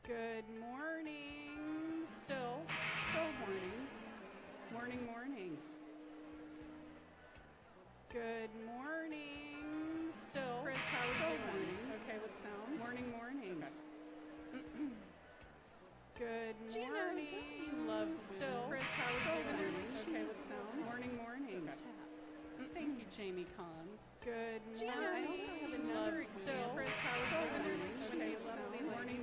Good morning. Still morning. Morning. Good morning. Still. Chris, how is it morning? Okay, what sound? Morning. Okay. Good morning. Love still. Chris, how is it morning? Okay, what sound? Morning. Thank you, Jamie Cons. Good morning. I also have another still. Chris, how is it morning? Okay, lovely. Morning.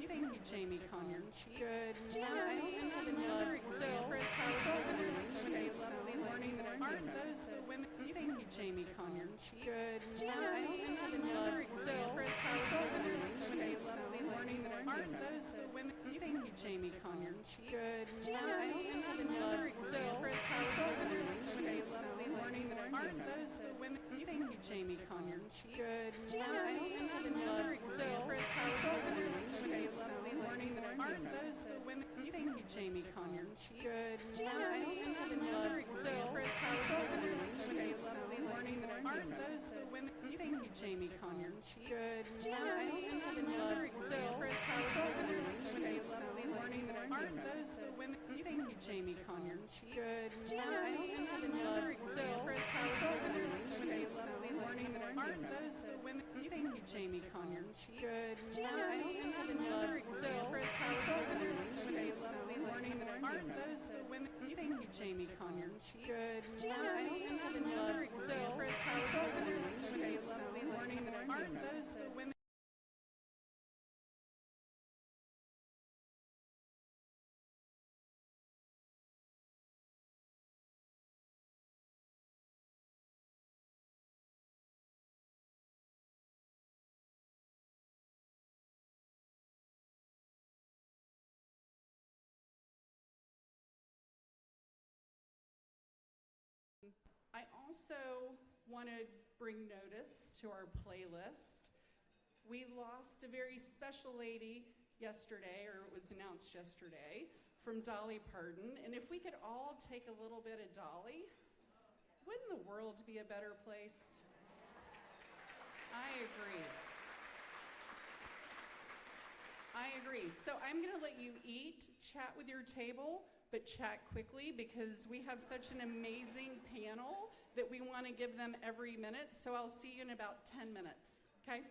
Thank you, Jamie Cons. Good morning. I also have another still. Chris, how is it morning? Okay, lovely. Morning. Aren't those the women? Thank you, Jamie Cons. Good morning. I also have another still. Chris, how is it morning? Okay, lovely. Morning. Aren't those the women? Thank you, Jamie Cons. Good morning. I also have another still. Chris, how is it morning? Okay, lovely. Morning. Aren't those the women? Thank you, Jamie Cons. Good morning. I also have another still. Chris, how is it morning? Okay, lovely. Morning. Aren't those the women? Thank you, Jamie Cons. Good morning. I also have another still. Chris, how is it morning? Okay, lovely. Morning. Aren't those the women? Thank you, Jamie Cons. Good morning. I also have another still. Chris, how is it morning? Okay, lovely. Morning. Aren't those the women? Thank you, Jamie Cons. Good morning. I also have another still. Chris, how is it morning? Okay, lovely. Morning. Aren't those the women? Thank you, Jamie Cons. Good morning. I also have another still. Chris, how is it morning? Okay, lovely. Morning. Aren't those the women? Thank you, Jamie Cons. Good morning. I also have another still. Chris, how is it morning? Okay, lovely. Morning. Aren't those the women? I also want to bring notice to our playlist. We lost a very special lady yesterday, or it was announced yesterday, from Dolly Parton. And if we could all take a little bit of Dolly, wouldn't the world be a better place? I agree. So I'm going to let you eat, chat with your table, but chat quickly because we have such an amazing panel that we want to give them every minute. So I'll see you in about 10 minutes, okay?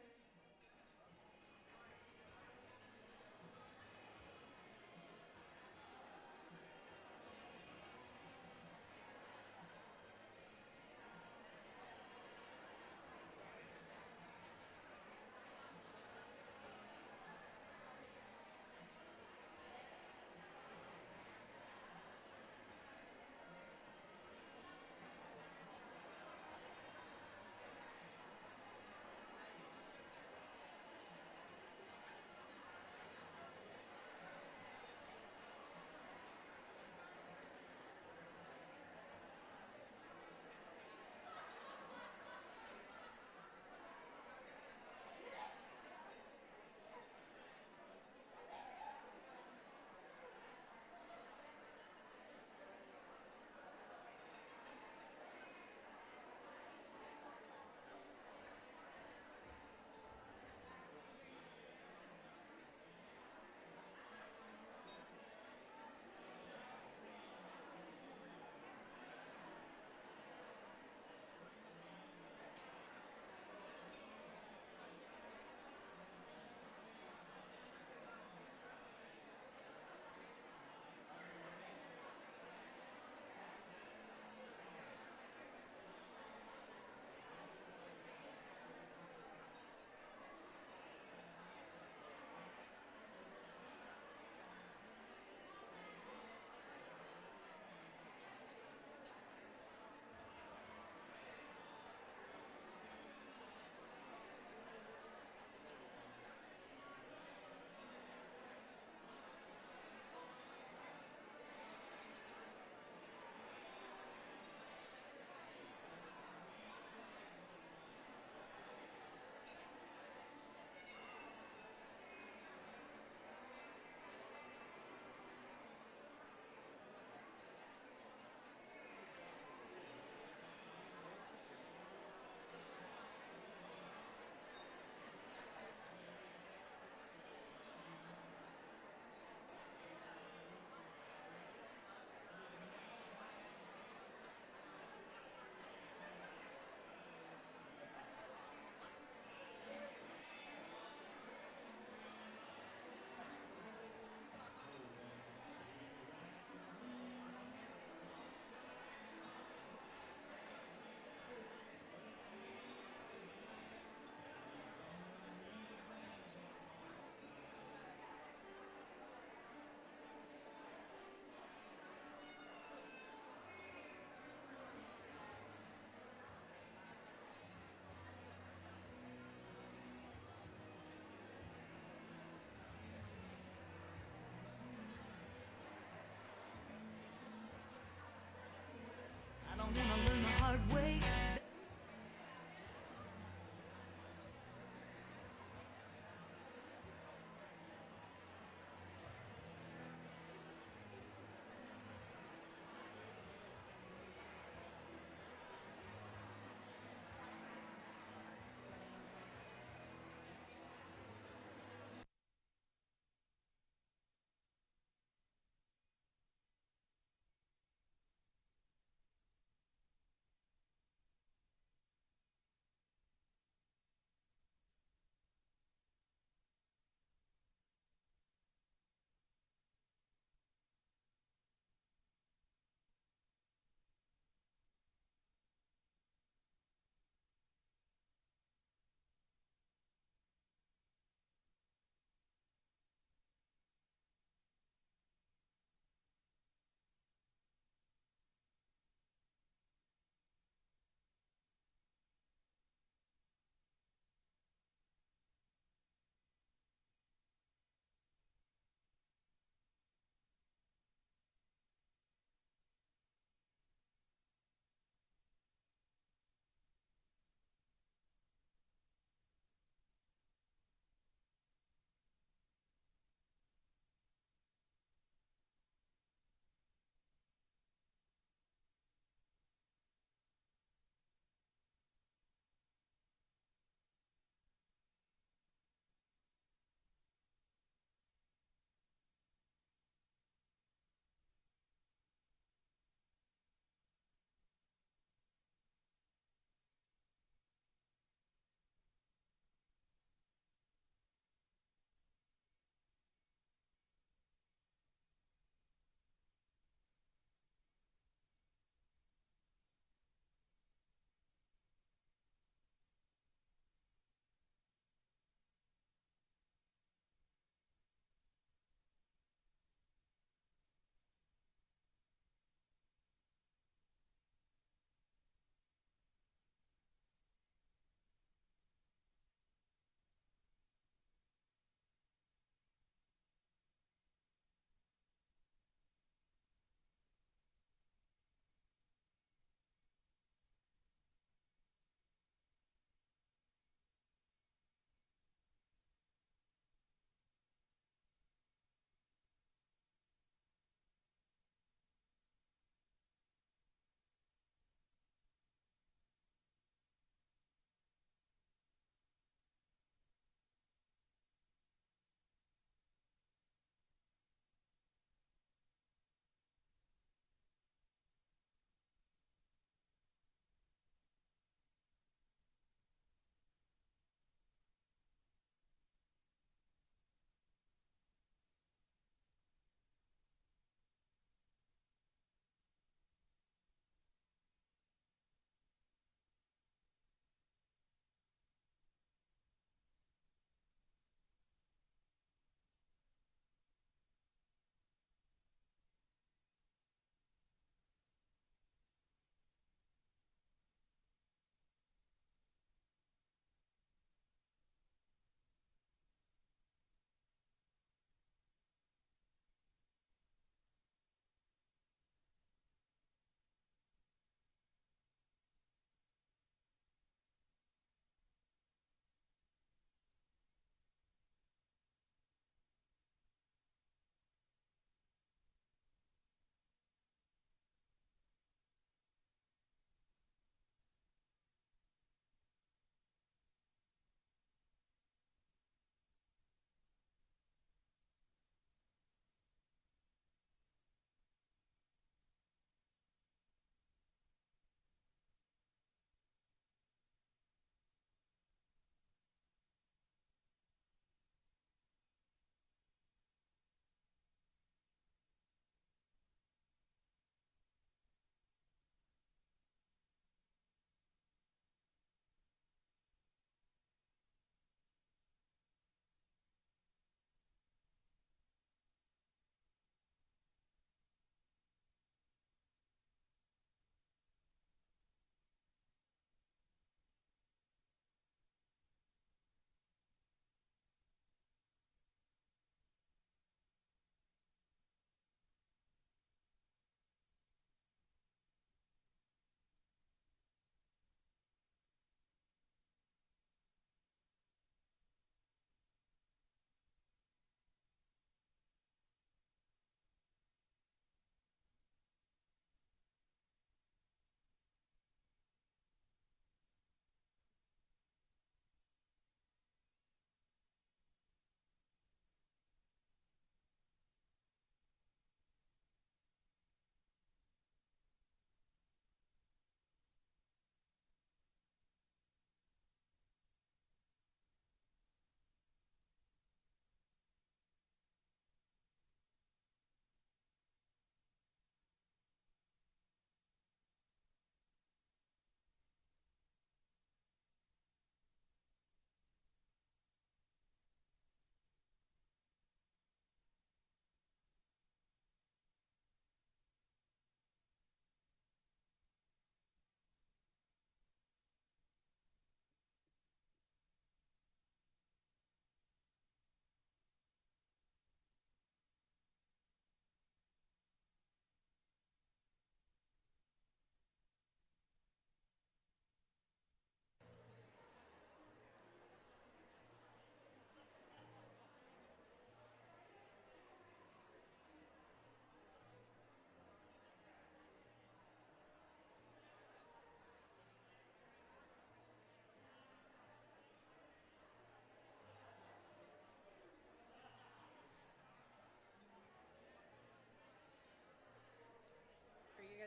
down and I learned the hard way.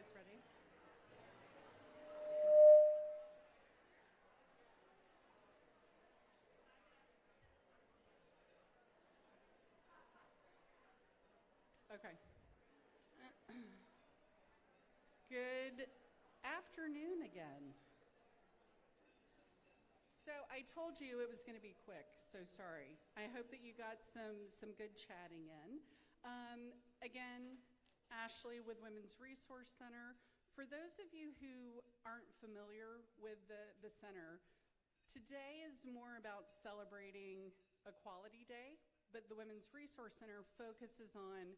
It's ready. Okay. Good afternoon again. So I told you it was going to be quick, so sorry. I hope that you got some good chatting in. Again, Ashley with Women's Resource Center. For those of you who aren't familiar with the center, today is more about celebrating Equality Day, but the Women's Resource Center focuses on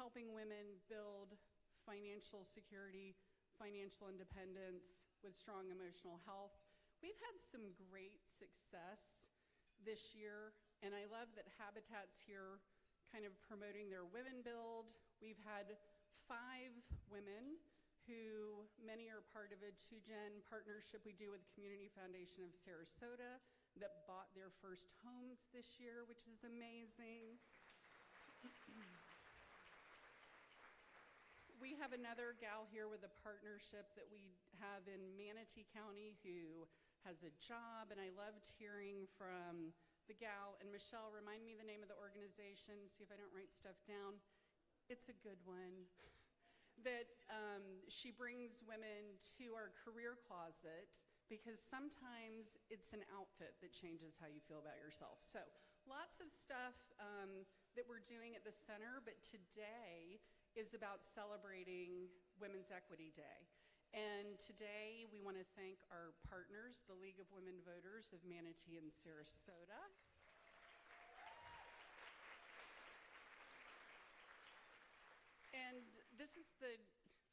helping women build financial security, financial independence with strong emotional health. We've had some great success this year, and I love that Habitat's here kind of promoting their Women Build. We've had 5 women who many are part of a 2Gen partnership we do with Community Foundation of Sarasota that bought their first homes this year, which is amazing. We have another gal here with a partnership that we have in Manatee County who has a job, and I loved hearing from the gal. And Michelle, remind me the name of the organization, see if I don't write stuff down. It's a good one. That she brings women to our career closet because sometimes it's an outfit that changes how you feel about yourself. So lots of stuff that we're doing at the center, but today is about celebrating Women's Equity Day. And today we want to thank our partners, the League of Women Voters of Manatee and Sarasota. And this is the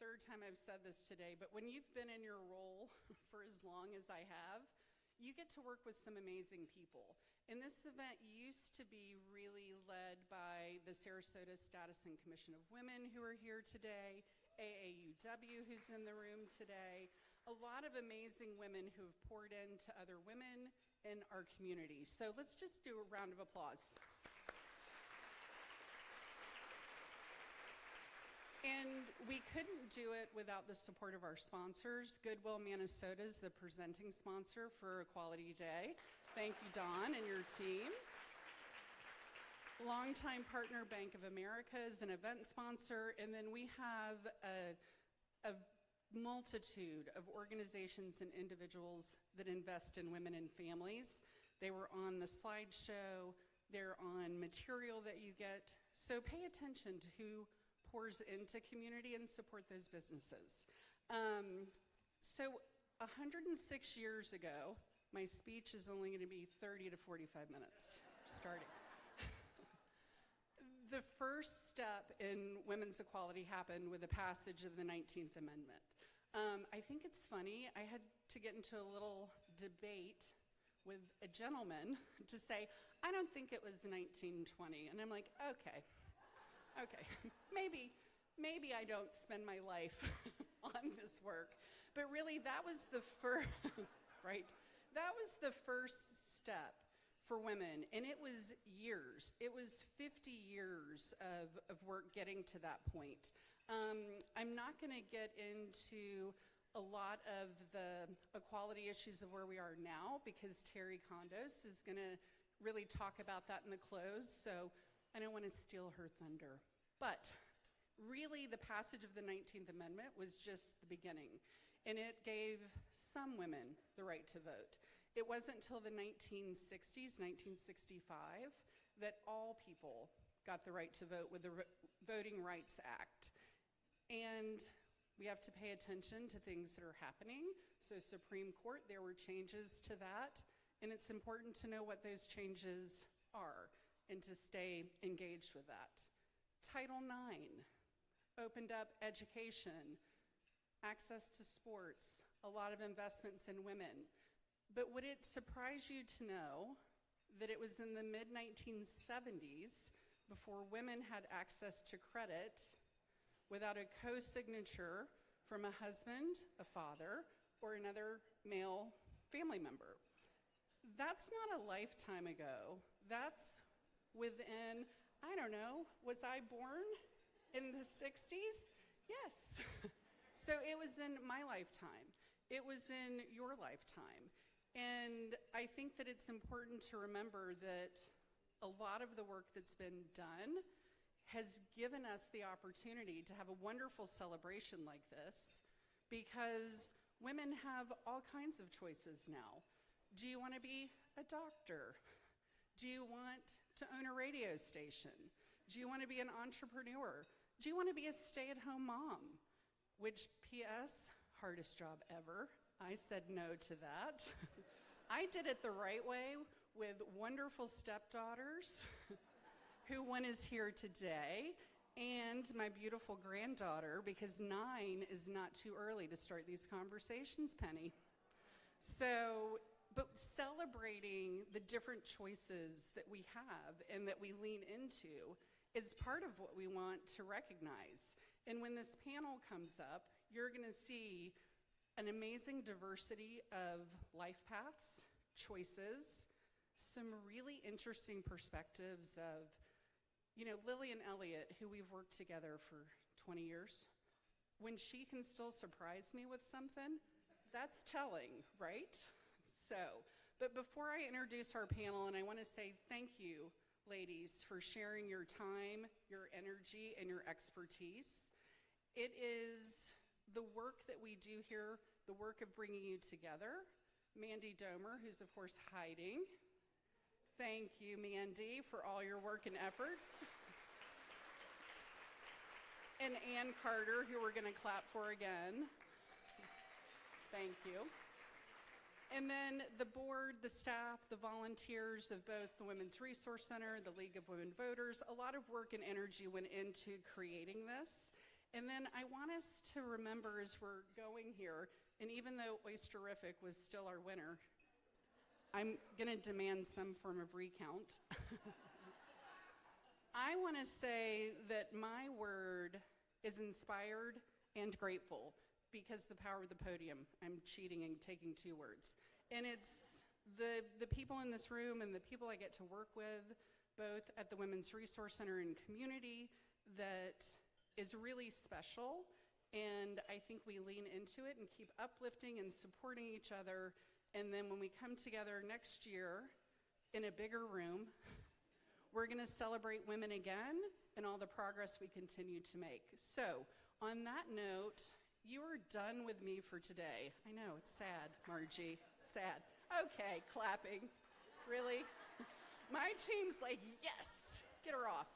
3rd time I've said this today, but when you've been in your role for as long as I have, you get to work with some amazing people. And this event used to be really led by the Sarasota Status and Commission of Women who are here today, AAUW who's in the room today, a lot of amazing women who have poured into other women in our community. So let's just do a round of applause. And we couldn't do it without the support of our sponsors. Goodwill Minnesota is the presenting sponsor for Equality Day. Thank you, Dawn, and your team. Longtime partner, Bank of America, is an event sponsor. And then we have a multitude of organizations and individuals that invest in women and families. They were on the slideshow. They're on material that you get. So pay attention to who pours into community and support those businesses. So 106 years ago, my speech is only going to be 30 to 45 minutes starting. The first step in women's equality happened with the passage of the 19th Amendment. I think it's funny, I had to get into a little debate with a gentleman to say, I don't think it was 1920. And I'm like, okay, maybe I don't spend my life on this work. But really, that was the first, right? That was the first step for women, and it was years. It was 50 years of work getting to that point. I'm not going to get into a lot of the equality issues of where we are now because Terry Condos is going to really talk about that in the close, so I don't want to steal her thunder. But really, the passage of the 19th Amendment was just the beginning, and it gave some women the right to vote. It wasn't until the 1960s, 1965, that all people got the right to vote with the Voting Rights Act. And we have to pay attention to things that are happening. So Supreme Court, there were changes to that, and it's important to know what those changes are and to stay engaged with that. Title IX opened up education, access to sports, a lot of investments in women. But would it surprise you to know that it was in the mid-1970s, before women had access to credit, without a co-signature from a husband, a father, or another male family member? That's not a lifetime ago. That's within, I don't know, was I born in the 60s? Yes. So it was in my lifetime. It was in your lifetime. And I think that it's important to remember that a lot of the work that's been done has given us the opportunity to have a wonderful celebration like this, because women have all kinds of choices now. Do you want to be a doctor? Do you want to own a radio station? Do you want to be an entrepreneur? Do you want to be a stay-at-home mom? Which, P.S., hardest job ever. I said no to that. I did it the right way with wonderful stepdaughters, who one is here today, and my beautiful granddaughter, because 9 is not too early to start these conversations, Penny. So, but celebrating the different choices that we have and that we lean into is part of what we want to recognize. And when this panel comes up, you're gonna see an amazing diversity of life paths, choices, some really interesting perspectives of, you know, Lillian Elliott, who we've worked together for 20 years, when she can still surprise me with something, that's telling, right? So, but before I introduce our panel, and I wanna say thank you, ladies, for sharing your time, your energy, and your expertise. It is the work that we do here, the work of bringing you together. Mandy Domer, who's of course hiding. Thank you, Mandy, for all your work and efforts. And Ann Carter, who we're gonna clap for again. Thank you. And then the board, the staff, the volunteers of both the Women's Resource Center, the League of Women Voters, a lot of work and energy went into creating this. And then I want us to remember as we're going here, and even though Oysterific was still our winner, I'm gonna demand some form of recount. I wanna say that my word is inspired and grateful, because the power of the podium. I'm cheating and taking 2 words. And it's the people in this room and the people I get to work with, both at the Women's Resource Center and community, that is really special. And I think we lean into it and keep uplifting and supporting each other. And then when we come together next year in a bigger room, we're gonna celebrate women again and all the progress we continue to make. So on that note, you are done with me for today. I know, it's sad, Margie, sad. Okay, clapping, really? My team's like, yes, get her off.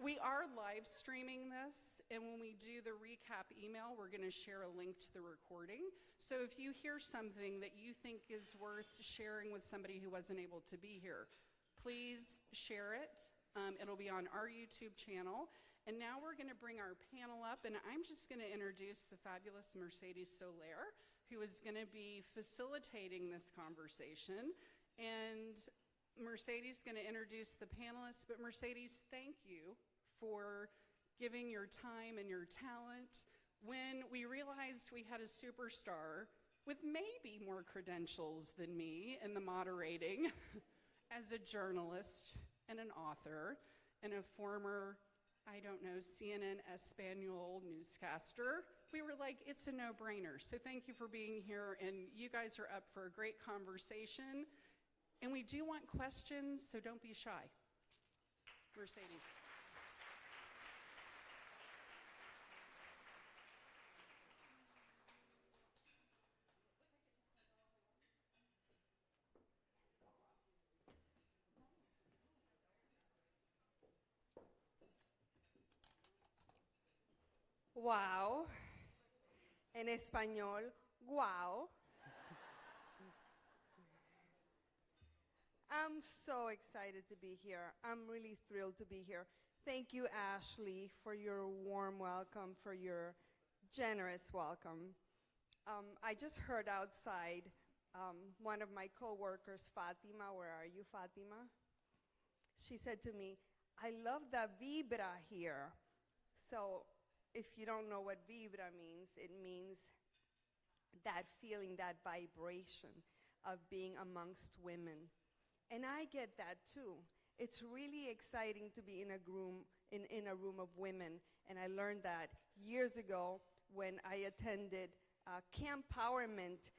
We are live streaming this, and when we do the recap email, we're gonna share a link to the recording. So if you hear something that you think is worth sharing with somebody who wasn't able to be here, please share it. It'll be on our YouTube channel. And now we're gonna bring our panel up, and I'm just gonna introduce the fabulous Mercedes Soler, who is gonna be facilitating this conversation. And Mercedes is gonna introduce the panelists, but Mercedes, thank you for giving your time and your talent. When we realized we had a superstar with maybe more credentials than me in the moderating, as a journalist and an author and a former, I don't know, CNN Espanol newscaster, we were like, it's a no-brainer. So thank you for being here, and you guys are up for a great conversation. And we do want questions, so don't be shy. Mercedes. Wow. En español, wow. I'm so excited to be here. I'm really thrilled to be here. Thank you, Ashley, for your warm welcome, for your generous welcome. I just heard outside one of my coworkers, Fatima, where are you, Fatima? She said to me, I love the vibra here. So if you don't know what vibra means, it means that feeling, that vibration of being amongst women. And I get that too. It's really exciting to be in a room of women, and I learned that years ago when I attended Camp Empowerment,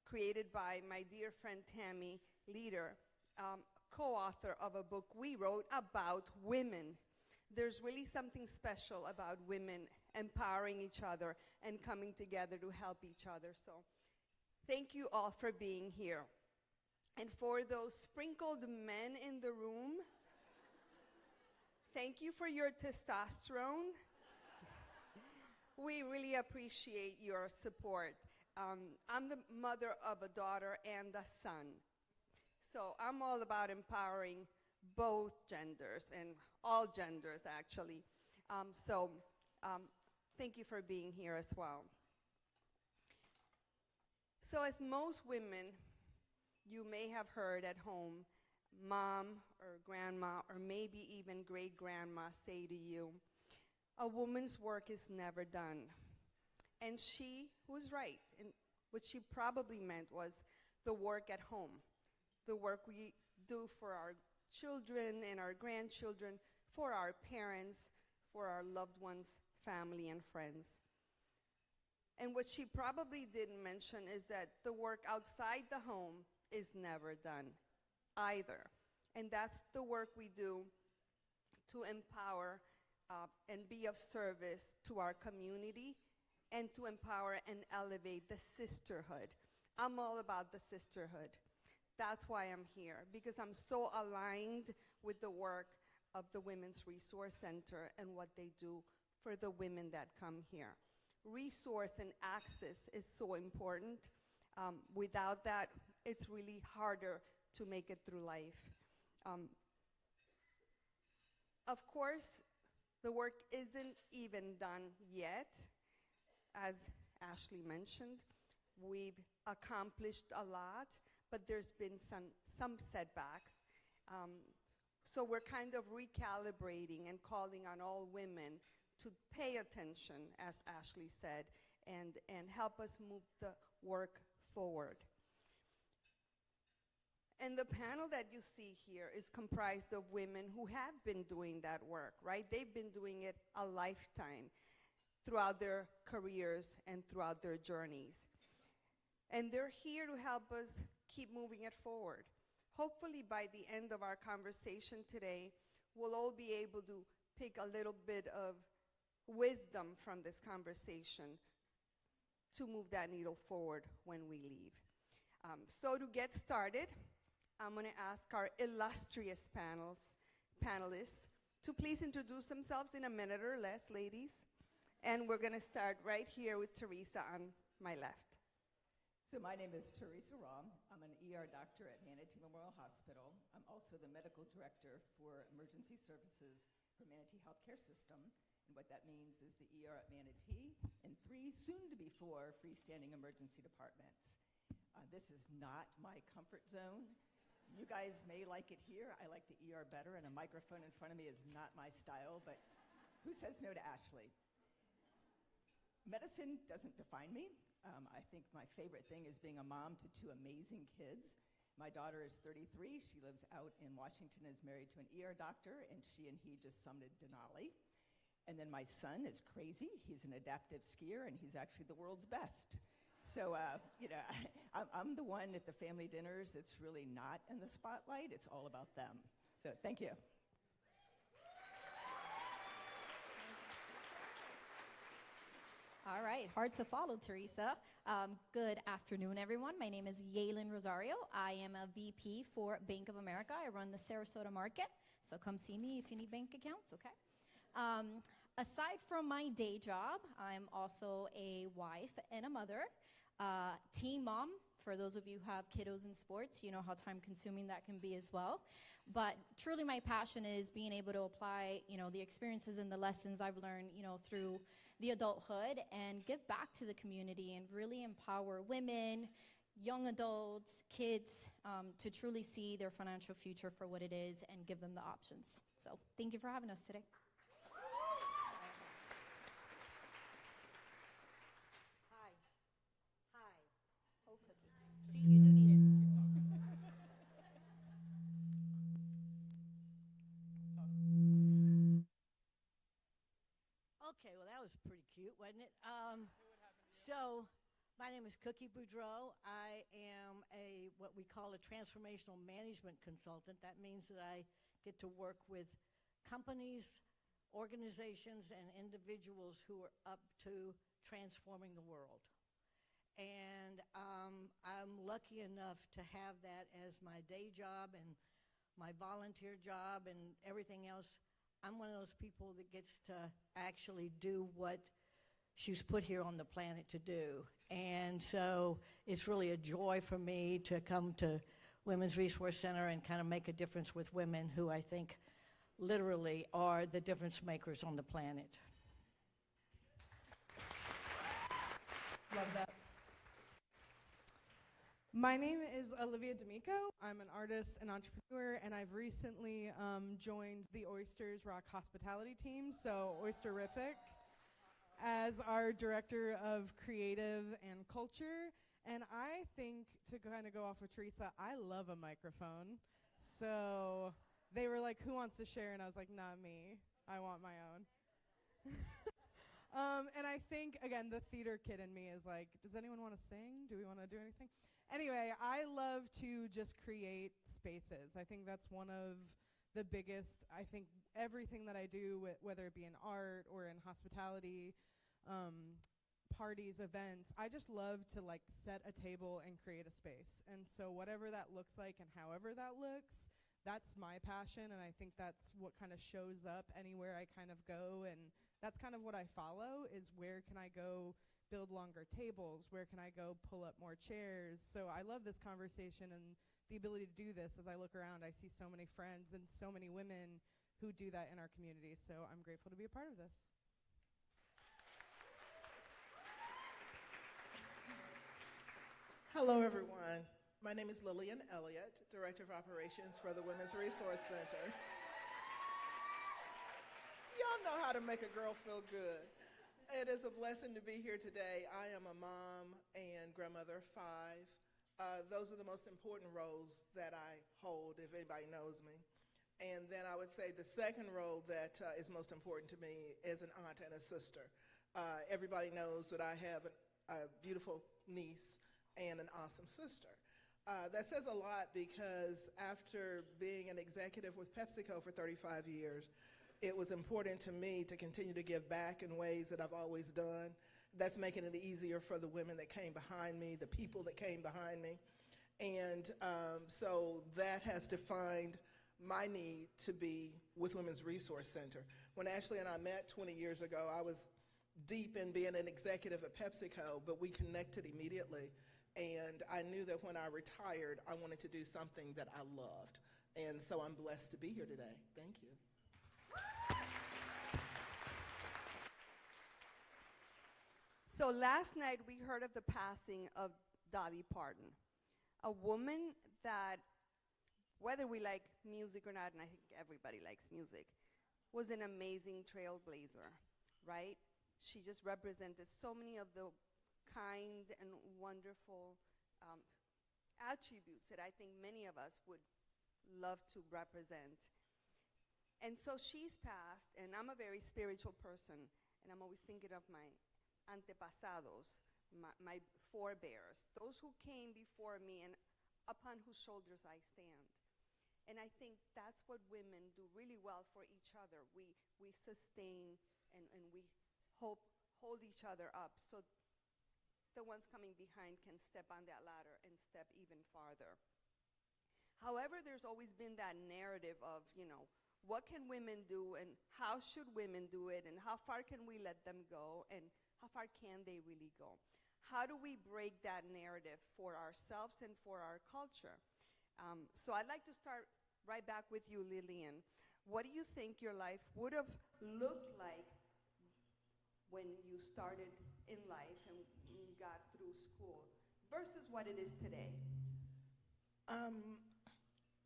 created by my dear friend Tammy Leader, co-author of a book we wrote about women. There's really something special about women empowering each other and coming together to help each other. So thank you all for being here. And for those sprinkled men in the room, thank you for your testosterone. We really appreciate your support. I'm the mother of a daughter and a son. So I'm all about empowering both genders, and all genders, actually. Thank you for being here as well. So as most women, you may have heard at home, mom or grandma or maybe even great-grandma say to you, a woman's work is never done. And she was right. And what she probably meant was the work at home, the work we do for our children and our grandchildren, for our parents, for our loved ones, family, and friends. And what she probably didn't mention is that the work outside the home is never done either. And that's the work we do to empower and be of service to our community and to empower and elevate the sisterhood. I'm all about the sisterhood. That's why I'm here, because I'm so aligned with the work of the Women's Resource Center and what they do for the women that come here. Resource and access is so important. Without that, it's really harder to make it through life. Of course, the work isn't even done yet. As Ashley mentioned, we've accomplished a lot, but there's been some setbacks. So we're kind of recalibrating and calling on all women to pay attention, as Ashley said, and help us move the work forward. And the panel that you see here is comprised of women who have been doing that work, right? They've been doing it a lifetime throughout their careers and throughout their journeys. And they're here to help us keep moving it forward. Hopefully by the end of our conversation today, we'll all be able to pick a little bit of wisdom from this conversation to move that needle forward when we leave. So to get started, I'm going to ask our illustrious panelists to please introduce themselves in a minute or less, ladies. And we're going to start right here with Teresa on my left. So my name is Teresa Rahm. I'm an ER doctor at Manatee Memorial Hospital. I'm also the medical director for emergency services for Manatee Healthcare System. And what that means is the ER at Manatee and 3, soon to be 4, freestanding emergency departments. This is not my comfort zone. You guys may like it here. I like the ER better, and a microphone in front of me is not my style, but who says no to Ashley? Medicine doesn't define me. I think my favorite thing is being a mom to 2 amazing kids. My daughter is 33. She lives out in Washington, is married to an ER doctor, and she and he just summited Denali. And then my son is crazy. He's an adaptive skier, and he's actually the world's best. So, I'm the one at the family dinners that's really not in the spotlight. It's all about them. So, thank you. All right, hard to follow, Teresa. Good afternoon, everyone. My name is Yaelin Rosario. I am a VP for Bank of America. I run the Sarasota market, so come see me if you need bank accounts, okay? Aside from my day job, I'm also a wife and a mother, teen mom. For those of you who have kiddos in sports, you know how time-consuming that can be as well. But truly my passion is being able to apply, the experiences and the lessons I've learned, through the adulthood and give back to the community and really empower women, young adults, kids, to truly see their financial future for what it is and give them the options. So thank you for having us today. See, you do need it. Okay, well, that was was pretty cute, wasn't it? So, my name is Cookie Boudreau. I am what we call a transformational management consultant. That means that I get to work with companies, organizations, and individuals who are up to transforming the world. And I'm lucky enough to have that as my day job and my volunteer job and everything else. I'm one of those people that gets to actually do what she was put here on the planet to do. And so it's really a joy for me to come to Women's Resource Center and kind of make a difference with women who I think literally are the difference makers on the planet. Love that. My name is Olivia D'Amico. I'm an artist and entrepreneur, and I've recently joined the Oysters Rock hospitality team, so Oysterific, as our director of creative and culture. And I think, to kind of go off with Teresa, I love a microphone. So they were like, who wants to share? And I was like, not me. I want my own. And I think, again, the theater kid in me is like, does anyone want to sing? Do we want to do anything? Anyway, I love to just create spaces. I think that's one of the biggest, I think everything that I do, whether it be in art or in hospitality, parties, events, I just love to like set a table and create a space. And so whatever that looks like and however that looks, that's my passion, and I think that's what kind of shows up anywhere I kind of go, and that's kind of what I follow, is where can I go build longer tables, where can I go pull up more chairs. So I love this conversation and the ability to do this. As I look around, I see so many friends and so many women who do that in our community, so I'm grateful to be a part of this. Hello, everyone. My name is Lillian Elliott, Director of Operations for the Women's Resource Center. Y'all know how to make a girl feel good. It is a blessing to be here today. I am a mom and grandmother of 5. Those are the most important roles that I hold, if anybody knows me. And then I would say the second role that is most important to me is an aunt and a sister. Everybody knows that I have a beautiful niece and an awesome sister. That says a lot because after being an executive with PepsiCo for 35 years, it was important to me to continue to give back in ways that I've always done. That's making it easier for the women that came behind me, the people that came behind me. And so that has defined my need to be with Women's Resource Center. When Ashley and I met 20 years ago, I was deep in being an executive at PepsiCo, but we connected immediately. And I knew that when I retired, I wanted to do something that I loved. And so I'm blessed to be here today. Thank you. So last night we heard of the passing of Dolly Parton, a woman that, whether we like music or not, and I think everybody likes music, was an amazing trailblazer, right? She just represented so many of the kind and wonderful attributes that I think many of us would love to represent. And so she's passed, and I'm a very spiritual person, and I'm always thinking of my antepasados, my forebears, those who came before me and upon whose shoulders I stand. And I think that's what women do really well for each other. We sustain and we hold each other up so the ones coming behind can step on that ladder and step even farther. However, there's always been that narrative of, what can women do and how should women do it and how far can we let them go and how far can they really go? How do we break that narrative for ourselves and for our culture? So I'd like to start right back with you, Lillian. What do you think your life would have looked like when you started in life and you got through school versus what it is today?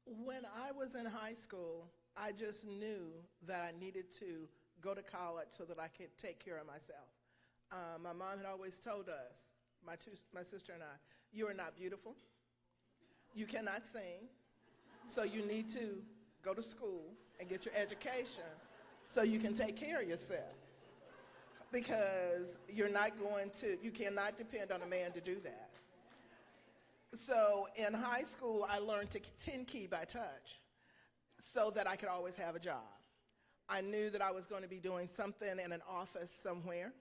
When I was in high school, I just knew that I needed to go to college so that I could take care of myself. My mom had always told us, my sister and I, you are not beautiful, you cannot sing, so you need to go to school and get your education so you can take care of yourself. because you cannot depend on a man to do that. So in high school, I learned to 10 key by touch so that I could always have a job. I knew that I was going to be doing something in an office somewhere.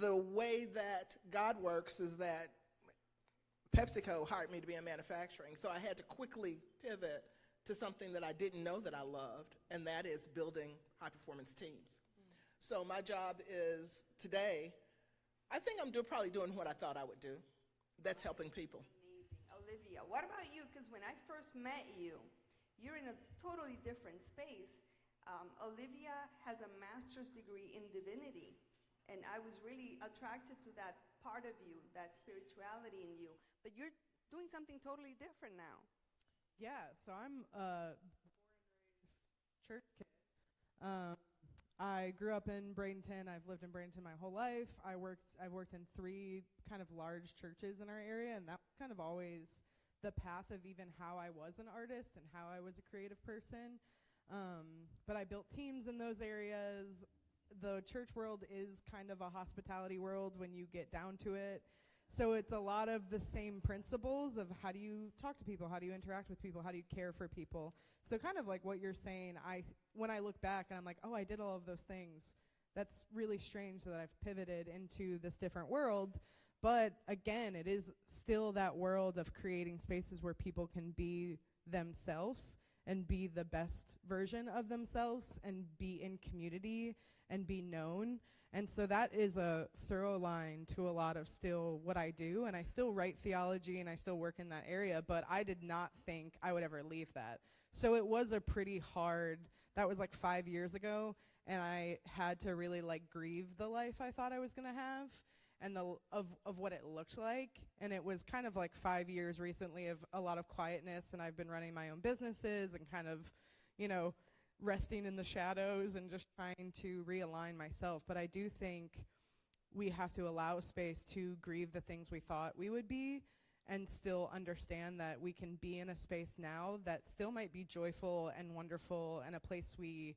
The way that God works is that PepsiCo hired me to be in manufacturing, so I had to quickly pivot to something that I didn't know that I loved, and that is building high-performance teams. So my job is today, I think I'm probably doing what I thought I would do. That's helping people. Amazing. Olivia, what about you? Because when I first met you, you're in a totally different space. Olivia has a master's degree in divinity, and I was really attracted to that part of you, that spirituality in you. But you're doing something totally different now. Yeah, so I'm a church kid. I grew up in Bradenton. I've lived in Bradenton my whole life. I've worked in 3 kind of large churches in our area, and that was kind of always the path of even how I was an artist and how I was a creative person. But I built teams in those areas. The church world is kind of a hospitality world when you get down to it. So it's a lot of the same principles of how do you talk to people, how do you interact with people, how do you care for people. So kind of like what you're saying, when I look back and I'm like, oh, I did all of those things. That's really strange that I've pivoted into this different world. But again, it is still that world of creating spaces where people can be themselves and be the best version of themselves and be in community and be known. And so that is a thorough line to a lot of still what I do. And I still write theology and I still work in that area, but I did not think I would ever leave that. So it was a pretty hard, that was like 5 years ago, and I had to really like grieve the life I thought I was gonna have and of what it looked like. And it was kind of like 5 years recently of a lot of quietness, and I've been running my own businesses and kind of, resting in the shadows and just trying to realign myself. But I do think we have to allow space to grieve the things we thought we would be and still understand that we can be in a space now that still might be joyful and wonderful and a place we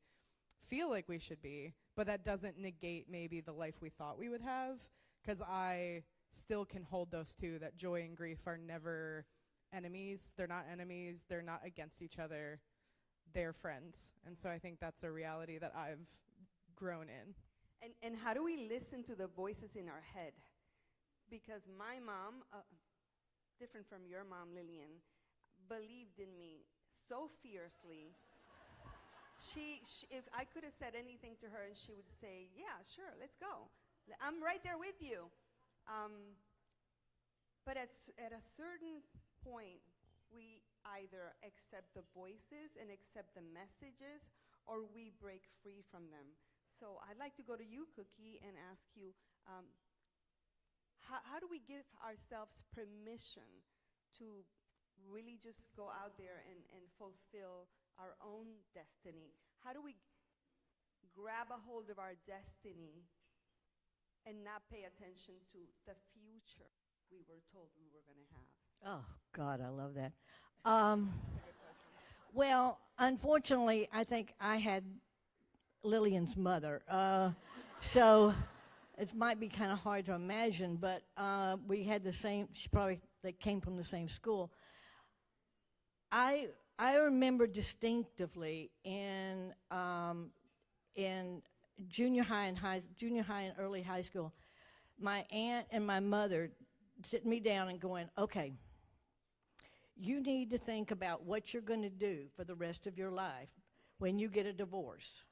feel like we should be, but that doesn't negate maybe the life we thought we would have, because I still can hold those two, that joy and grief are never enemies. They're not enemies. They're not against each other. They're friends. And so I think that's a reality that I've grown in. And how do we listen to the voices in our head? Because my mom, different from your mom, Lillian, believed in me so fiercely. She if I could have said anything to her, and she would say, yeah, sure, let's go. I'm right there with you. But at a certain point, we either accept the voices and accept the messages, or we break free from them. So I'd like to go to you, Cookie, and ask you, how do we give ourselves permission to really just go out there and fulfill our own destiny? How do we grab a hold of our destiny and not pay attention to the future we were told we were going to have? Oh, God, I love that. Well, unfortunately, I think I had Lillian's mother. So it might be kind of hard to imagine, but we had the same, they came from the same school. I remember distinctively in junior high and early high school, my aunt and my mother sitting me down and going, okay, you need to think about what you're going to do for the rest of your life when you get a divorce.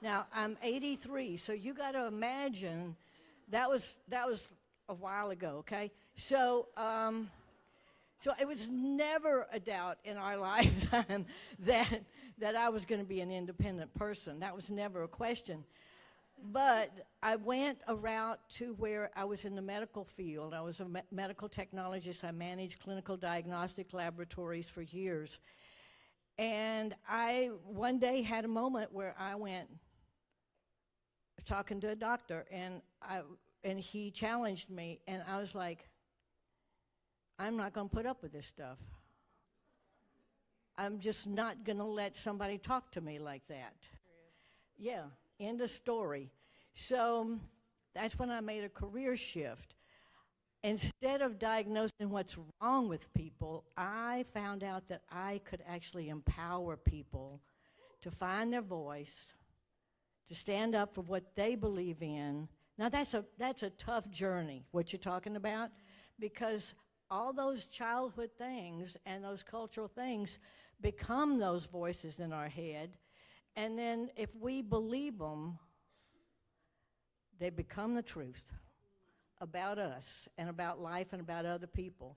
Now, I'm 83, so you got to imagine that was a while ago, okay? So it was never a doubt in our lifetime that I was going to be an independent person. That was never a question. But I went a route to where I was in the medical field. I was a medical technologist. I managed clinical diagnostic laboratories for years. And I one day had a moment where I went talking to a doctor, and he challenged me, and I was like, I'm not going to put up with this stuff. I'm just not going to let somebody talk to me like that. Yeah. End of story. So that's when I made a career shift. Instead of diagnosing what's wrong with people, I found out that I could actually empower people to find their voice, to stand up for what they believe in. Now that's a tough journey, what you're talking about, because all those childhood things and those cultural things become those voices in our head. And then if we believe them, they become the truth about us and about life and about other people.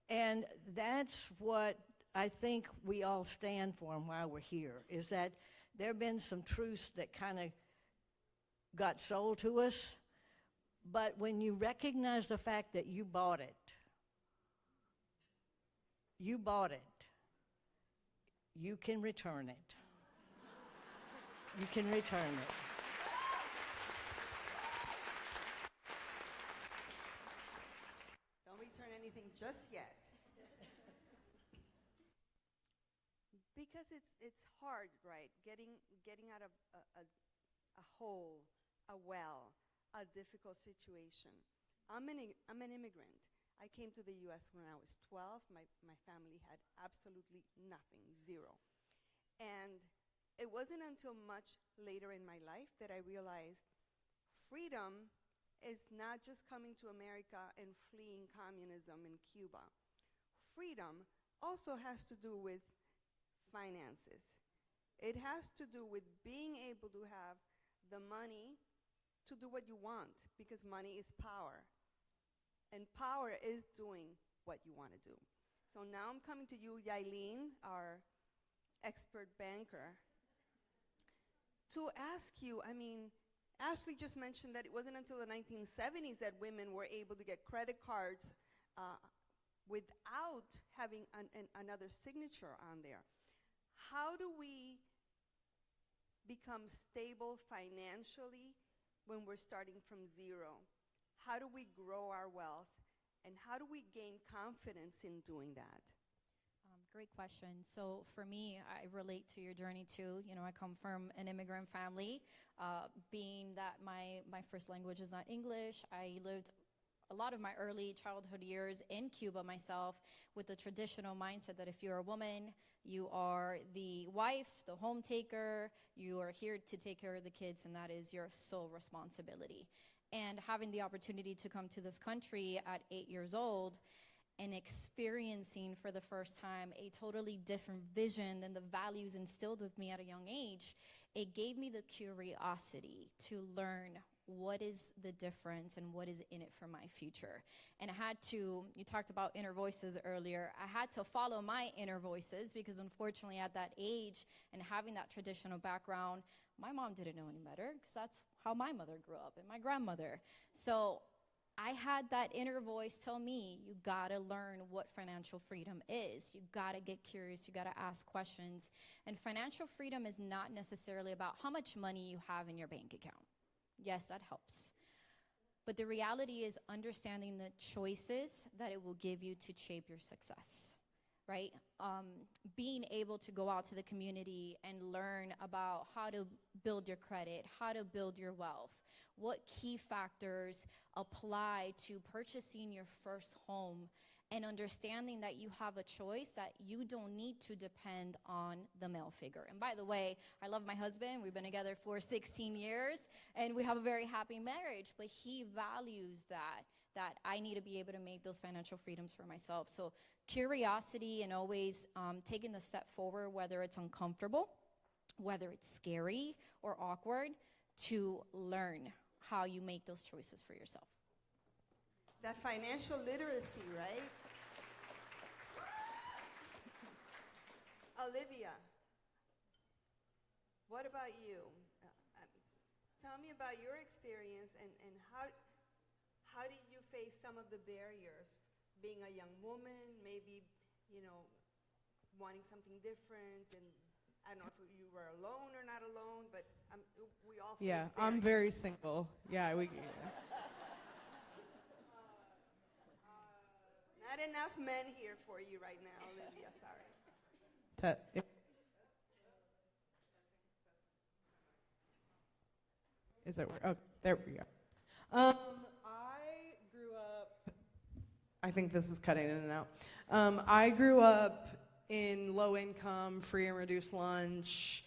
And that's what I think we all stand for and why we're here, is that there have been some truths that kind of got sold to us, but when you recognize the fact that you bought it, you can return it. You can return it. Don't return anything just yet. Because it's hard, right? Getting out of a hole, a well, a difficult situation. I'm an immigrant. I came to the U.S. when I was 12. My family had absolutely nothing, zero. And it wasn't until much later in my life that I realized freedom is not just coming to America and fleeing communism in Cuba. Freedom also has to do with finances. It has to do with being able to have the money to do what you want, because money is power. And power is doing what you want to do. So now I'm coming to you, Yailin, our expert banker, to ask you, Ashley just mentioned that it wasn't until the 1970s that women were able to get credit cards without having another signature on there. How do we become stable financially when we're starting from zero? How do we grow our wealth? And how do we gain confidence in doing that? Great question. So for me, I relate to your journey too. You know, I come from an immigrant family. Being that my first language is not English, I lived a lot of my early childhood years in Cuba myself with the traditional mindset that if you're a woman, you are the wife, the home taker, you are here to take care of the kids, and that is your sole responsibility. And having the opportunity to come to this country at 8 years old and experiencing for the first time a totally different vision than the values instilled with me at a young age, it gave me the curiosity to learn what is the difference and what is in it for my future. And I had to, you talked about inner voices earlier, I had to follow my inner voices because unfortunately at that age and having that traditional background, my mom didn't know any better because that's how my mother grew up and my grandmother. So I had that inner voice tell me, you gotta learn what financial freedom is. You gotta get curious, you gotta ask questions. And financial freedom is not necessarily about how much money you have in your bank account. Yes, that helps. But the reality is understanding the choices that it will give you to shape your success, right? Being able to go out to the community and learn about how to build your credit, how to build your wealth, what key factors apply to purchasing your first home, and understanding that you have a choice, that you don't need to depend on the male figure. And by the way, I love my husband. We've been together for 16 years, and we have a very happy marriage, but he values that I need to be able to make those financial freedoms for myself. So curiosity and always taking the step forward, whether it's uncomfortable, whether it's scary or awkward, to learn how you make those choices for yourself. That financial literacy, right? Olivia, what about you? Tell me about your experience and how did you face some of the barriers being a young woman, maybe, wanting something different, and I don't know if you were alone or not alone, but we all face Yeah, barriers. I'm very single. Yeah, Not enough men here for you right now, Olivia, sorry. Is it? Oh, there we go. I grew up. I think this is cutting in and out. I grew up in low income, free and reduced lunch.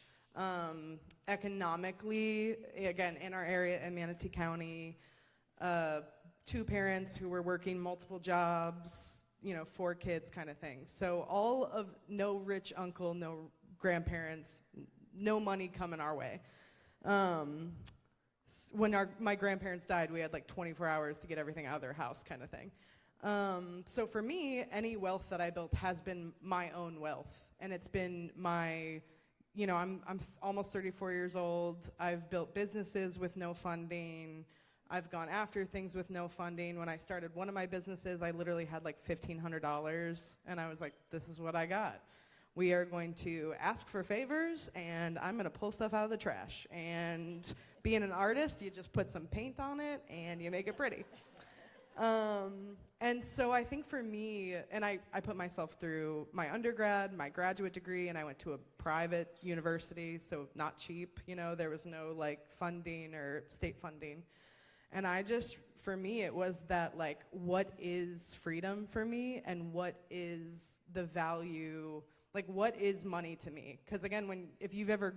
Economically, again, in our area in Manatee County, 2 parents who were working multiple jobs, 4 kids kind of thing. So all of no rich uncle, no grandparents, no money coming our way. When my grandparents died, we had like 24 hours to get everything out of their house kind of thing. So for me, any wealth that I built has been my own wealth. And it's been my, I'm almost 34 years old. I've built businesses with no funding. I've gone after things with no funding. When I started one of my businesses, I literally had like $1,500. And I was like, this is what I got. We are going to ask for favors, and I'm going to pull stuff out of the trash. And being an artist, you just put some paint on it, and you make it pretty. And so I think for me, and I put myself through my undergrad, my graduate degree, and I went to a private university, so not cheap. There was no like funding or state funding. And for me, it was that like, what is freedom for me, and what is the value, like what is money to me? Because again, if you've ever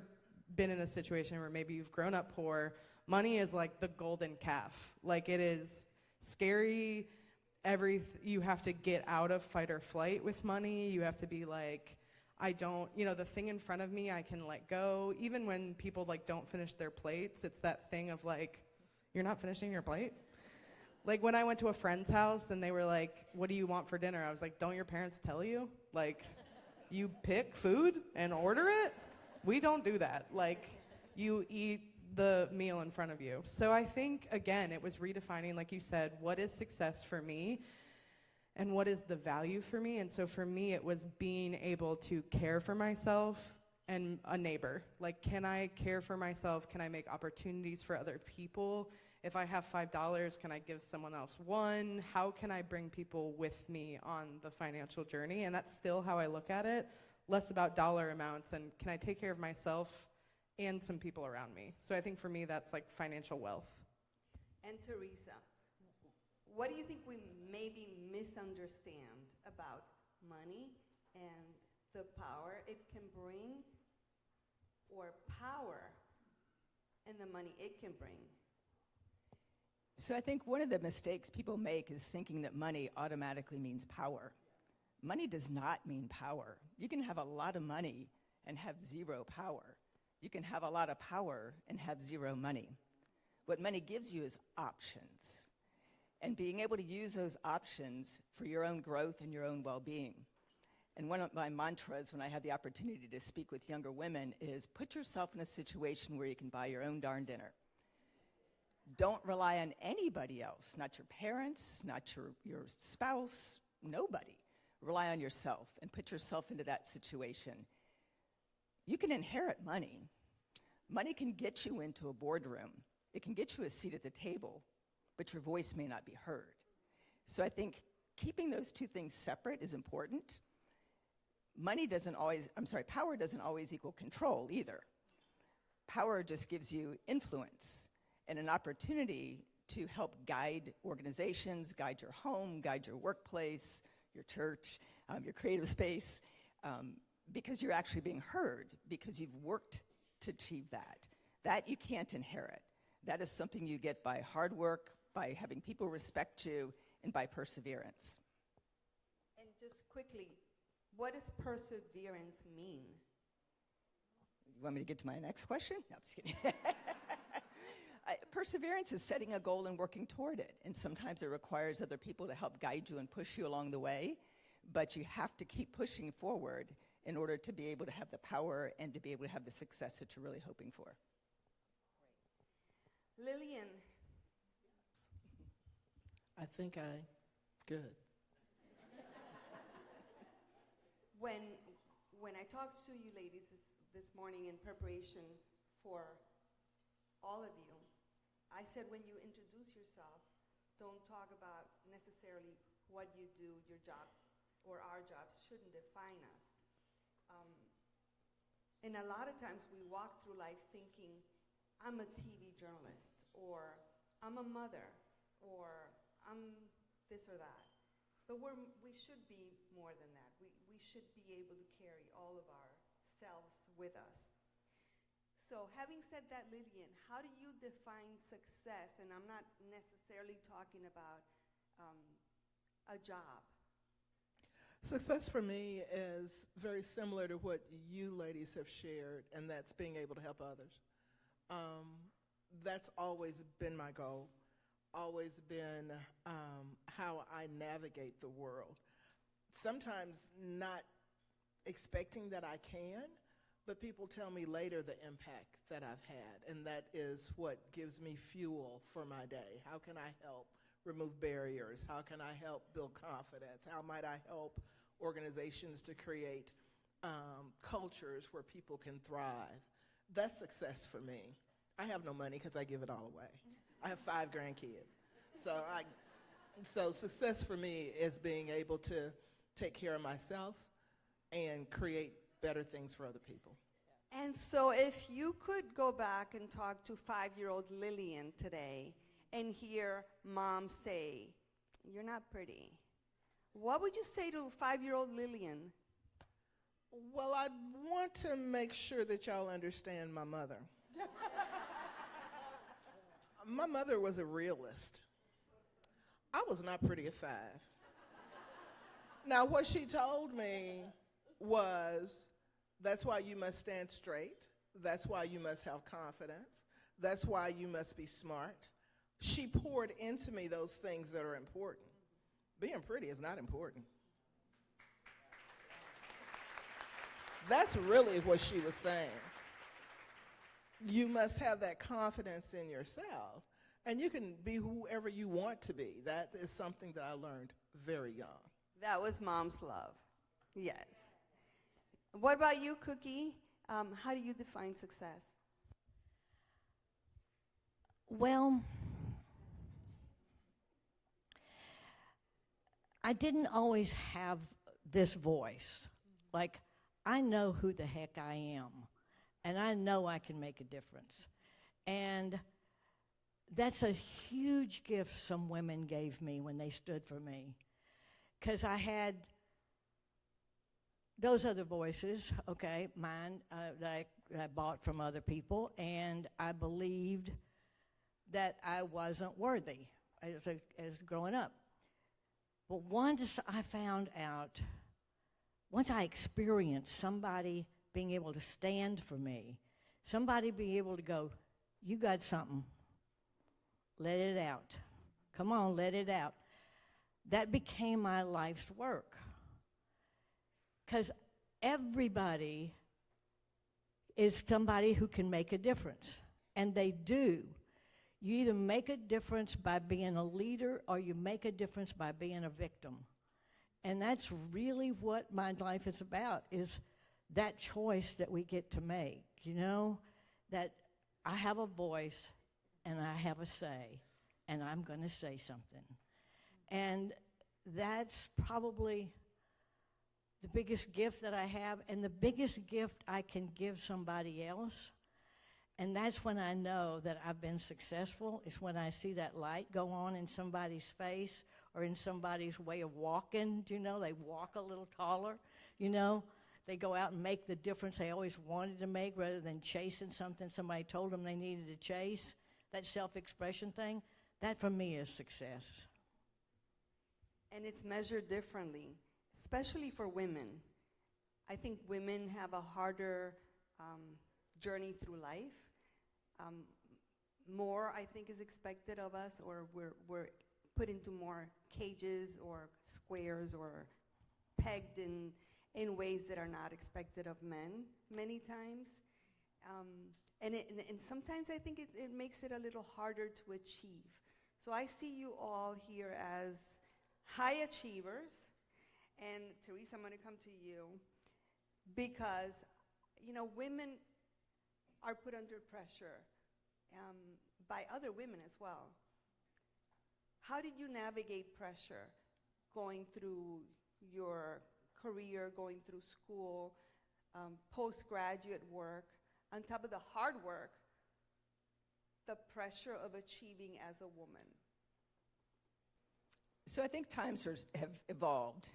been in a situation where maybe you've grown up poor, money is like the golden calf. Like it is scary. You have to get out of fight or flight with money. You have to be like, the thing in front of me, I can let go. Even when people like don't finish their plates, it's that thing of like, you're not finishing your plate? Like when I went to a friend's house and they were like, what do you want for dinner? I was like, don't your parents tell you? Like, you pick food and order it? We don't do that. Like, you eat the meal in front of you. So I think, again, it was redefining, like you said, what is success for me and what is the value for me? And so for me, it was being able to care for myself and a neighbor. Like, can I care for myself? Can I make opportunities for other people? If I have $5, can I give someone else $1? How can I bring people with me on the financial journey? And that's still how I look at it, less about dollar amounts and can I take care of myself and some people around me. So I think for me, that's like financial wealth. And Teresa, what do you think we maybe misunderstand about money and the power it can bring, or power and the money it can bring? So I think one of the mistakes people make is thinking that money automatically means power. Money does not mean power. You can have a lot of money and have zero power. You can have a lot of power and have zero money. What money gives you is options, and being able to use those options for your own growth and your own well-being. And one of my mantras when I had the opportunity to speak with younger women is put yourself in a situation where you can buy your own darn dinner. Don't rely on anybody else, not your parents, not your spouse, nobody. Rely on yourself and put yourself into that situation. You can inherit money. Money can get you into a boardroom. It can get you a seat at the table, but your voice may not be heard. So I think keeping those two things separate is important. Power doesn't always equal control either. Power just gives you influence and an opportunity to help guide organizations, guide your home, guide your workplace, your church, your creative space, because you're actually being heard, because you've worked to achieve that. That you can't inherit. That is something you get by hard work, by having people respect you, and by perseverance. And just quickly, what does perseverance mean? You want me to get to my next question? No, I'm just kidding. Perseverance is setting a goal and working toward it. And sometimes it requires other people to help guide you and push you along the way. But you have to keep pushing forward in order to be able to have the power and to be able to have the success that you're really hoping for. Lillian. I think good. When I talked to you ladies this morning in preparation for all of you, I said when you introduce yourself, don't talk about necessarily what you do, your job, or our jobs shouldn't define us. And a lot of times we walk through life thinking, I'm a TV journalist, or I'm a mother, or I'm this or that. But we should be more than that. We should be able to carry all of ourselves with us. So having said that, Lillian, how do you define success? And I'm not necessarily talking about a job. Success for me is very similar to what you ladies have shared, and that's being able to help others. That's always been my goal, always been how I navigate the world. Sometimes not expecting that I can, but people tell me later the impact that I've had, and that is what gives me fuel for my day. How can I help remove barriers? How can I help build confidence? How might I help organizations to create cultures where people can thrive? That's success for me. I have no money because I give it all away. I have 5 grandkids. So success for me is being able to take care of myself and create better things for other people. And so if you could go back and talk to 5-year-old Lillian today and hear mom say, "You're not pretty," what would you say to 5-year-old Lillian? Well, I want to make sure that y'all understand my mother. My mother was a realist. I was not pretty at 5. Now, what she told me was, that's why you must stand straight. That's why you must have confidence. That's why you must be smart. She poured into me those things that are important. Being pretty is not important. That's really what she was saying. You must have that confidence in yourself, and you can be whoever you want to be. That is something that I learned very young. That was mom's love. Yes. What about you, Cookie? How do you define success? Well, I didn't always have this voice. Like, I know who the heck I am, and I know I can make a difference. And that's a huge gift some women gave me when they stood for me, because I had those other voices, okay, mine, that I bought from other people, and I believed that I wasn't worthy as growing up. But once I found out, once I experienced somebody being able to stand for me, somebody being able to go, "You got something, let it out. Come on, let it out." That became my life's work. Because everybody is somebody who can make a difference, and they do. You either make a difference by being a leader, or you make a difference by being a victim. And that's really what my life is about, is that choice that we get to make, you know, that I have a voice and I have a say, and I'm going to say something. And that's probably the biggest gift that I have, and the biggest gift I can give somebody else. And that's when I know that I've been successful, is when I see that light go on in somebody's face or in somebody's way of walking. You know, they walk a little taller, you know. They go out and make the difference they always wanted to make, rather than chasing something somebody told them they needed to chase. That self-expression thing, that for me is success. And it's measured differently, especially for women. I think women have a harder journey through life. More, I think, is expected of us, or we're put into more cages or squares or pegged in ways that are not expected of men many times. And sometimes I think it makes it a little harder to achieve. So I see you all here as high achievers. And Teresa, I'm going to come to you because, you know, women are put under pressure by other women as well. How did you navigate pressure going through your career, going through school, postgraduate work, on top of the hard work the pressure of achieving as a woman? So I think times have evolved.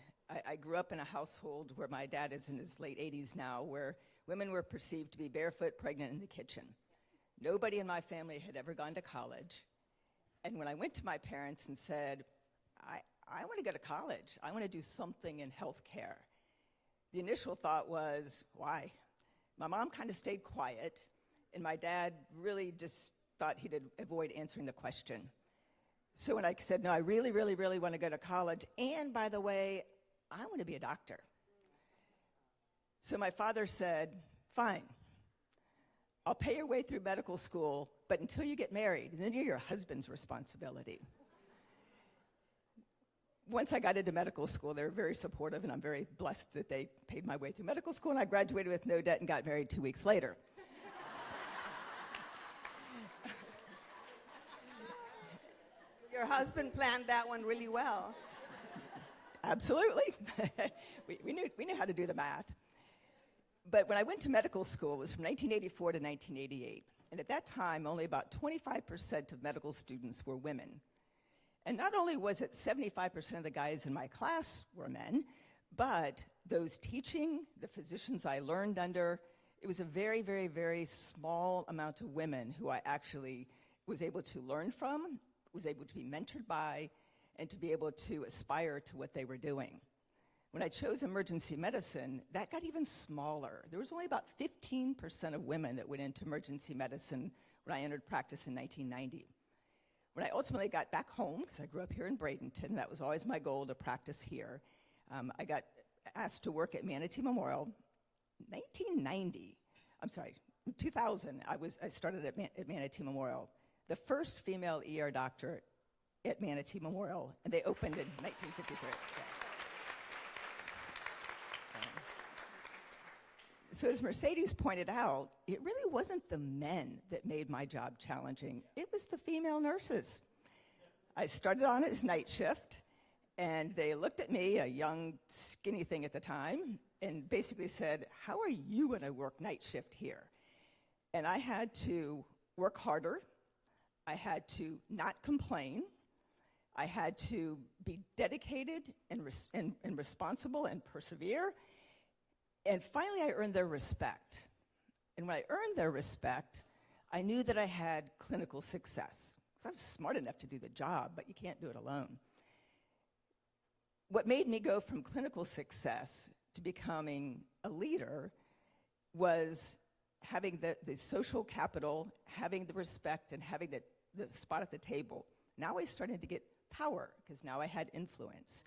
I grew up in a household where my dad is in his late 80s now, where women were perceived to be barefoot, pregnant in the kitchen. Nobody in my family had ever gone to college. And when I went to my parents and said, I want to go to college, I want to do something in healthcare, the initial thought was, why? My mom kind of stayed quiet, and my dad really just thought he'd avoid answering the question. So when I said, no, I really, really, really want to go to college, and by the way, I want to be a doctor. So my father said, fine, I'll pay your way through medical school, but until you get married, then you're your husband's responsibility. Once I got into medical school, they were very supportive, and I'm very blessed that they paid my way through medical school, and I graduated with no debt and got married 2 weeks later. Your husband planned that one really well. Absolutely. we knew how to do the math. But when I went to medical school, it was from 1984 to 1988. And at that time, only about 25% of medical students were women. And not only was it 75% of the guys in my class were men, but those teaching, the physicians I learned under, it was a very, very, very small amount of women who I actually was able to learn from, was able to be mentored by, and to be able to aspire to what they were doing. When I chose emergency medicine, that got even smaller. There was only about 15% of women that went into emergency medicine when I entered practice in 1990. When I ultimately got back home, because I grew up here in Bradenton, that was always my goal to practice here, I got asked to work at Manatee Memorial. 2000, I started at Manatee Memorial, the first female ER doctor at Manatee Memorial, and they opened in 1953. So as Mercedes pointed out, it really wasn't the men that made my job challenging. It was the female nurses. I started on as night shift, and they looked at me, a young, skinny thing at the time, and basically said, how are you going to work night shift here? And I had to work harder. I had to not complain. I had to be dedicated and responsible and persevere. And finally, I earned their respect. And when I earned their respect, I knew that I had clinical success. Because I'm smart enough to do the job, but you can't do it alone. What made me go from clinical success to becoming a leader was having the social capital, having the respect, and having the spot at the table. Now I started to get power, because now I had influence.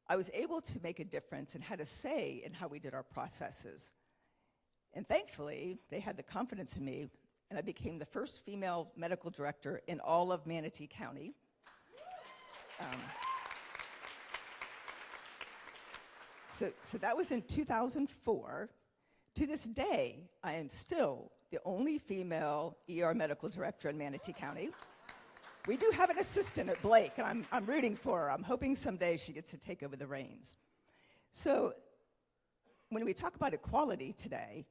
I was able to make a difference and had a say in how we did our processes. And thankfully, they had the confidence in me, and I became the first female medical director in all of Manatee County. So that was in 2004. To this day, I am still the only female ER medical director in Manatee County. We do have an assistant at Blake, and I'm rooting for her. I'm hoping someday she gets to take over the reins. So when we talk about equality today,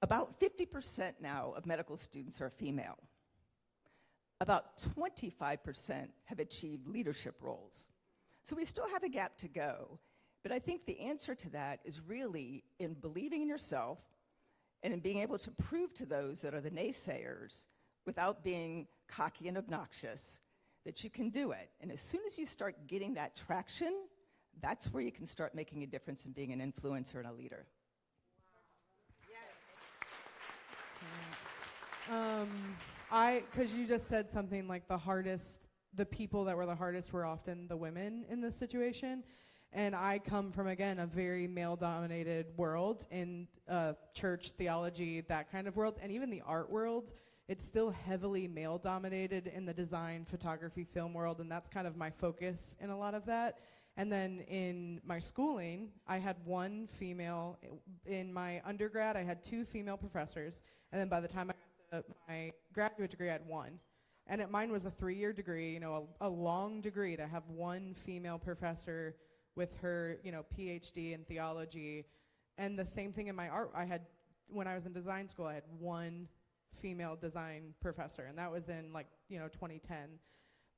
about 50% now of medical students are female. About 25% have achieved leadership roles. So we still have a gap to go, but I think the answer to that is really in believing in yourself and in being able to prove to those that are the naysayers, without being cocky and obnoxious, that you can do it. And as soon as you start getting that traction, that's where you can start making a difference in being an influencer and a leader. Because you just said something like the people that were the hardest were often the women in this situation. And I come from, again, a very male-dominated world in church, theology, that kind of world, and even the art world. It's still heavily male-dominated in the design, photography, film world, and that's kind of my focus in a lot of that. And then in my schooling, I had one female. In my undergrad, I had 2 female professors, and then by the time I got to my graduate degree, I had 1. And mine was a 3-year degree, a long degree to have one female professor with her, PhD in theology. And the same thing in my art. When I was in design school, I had one female design professor, and that was in 2010.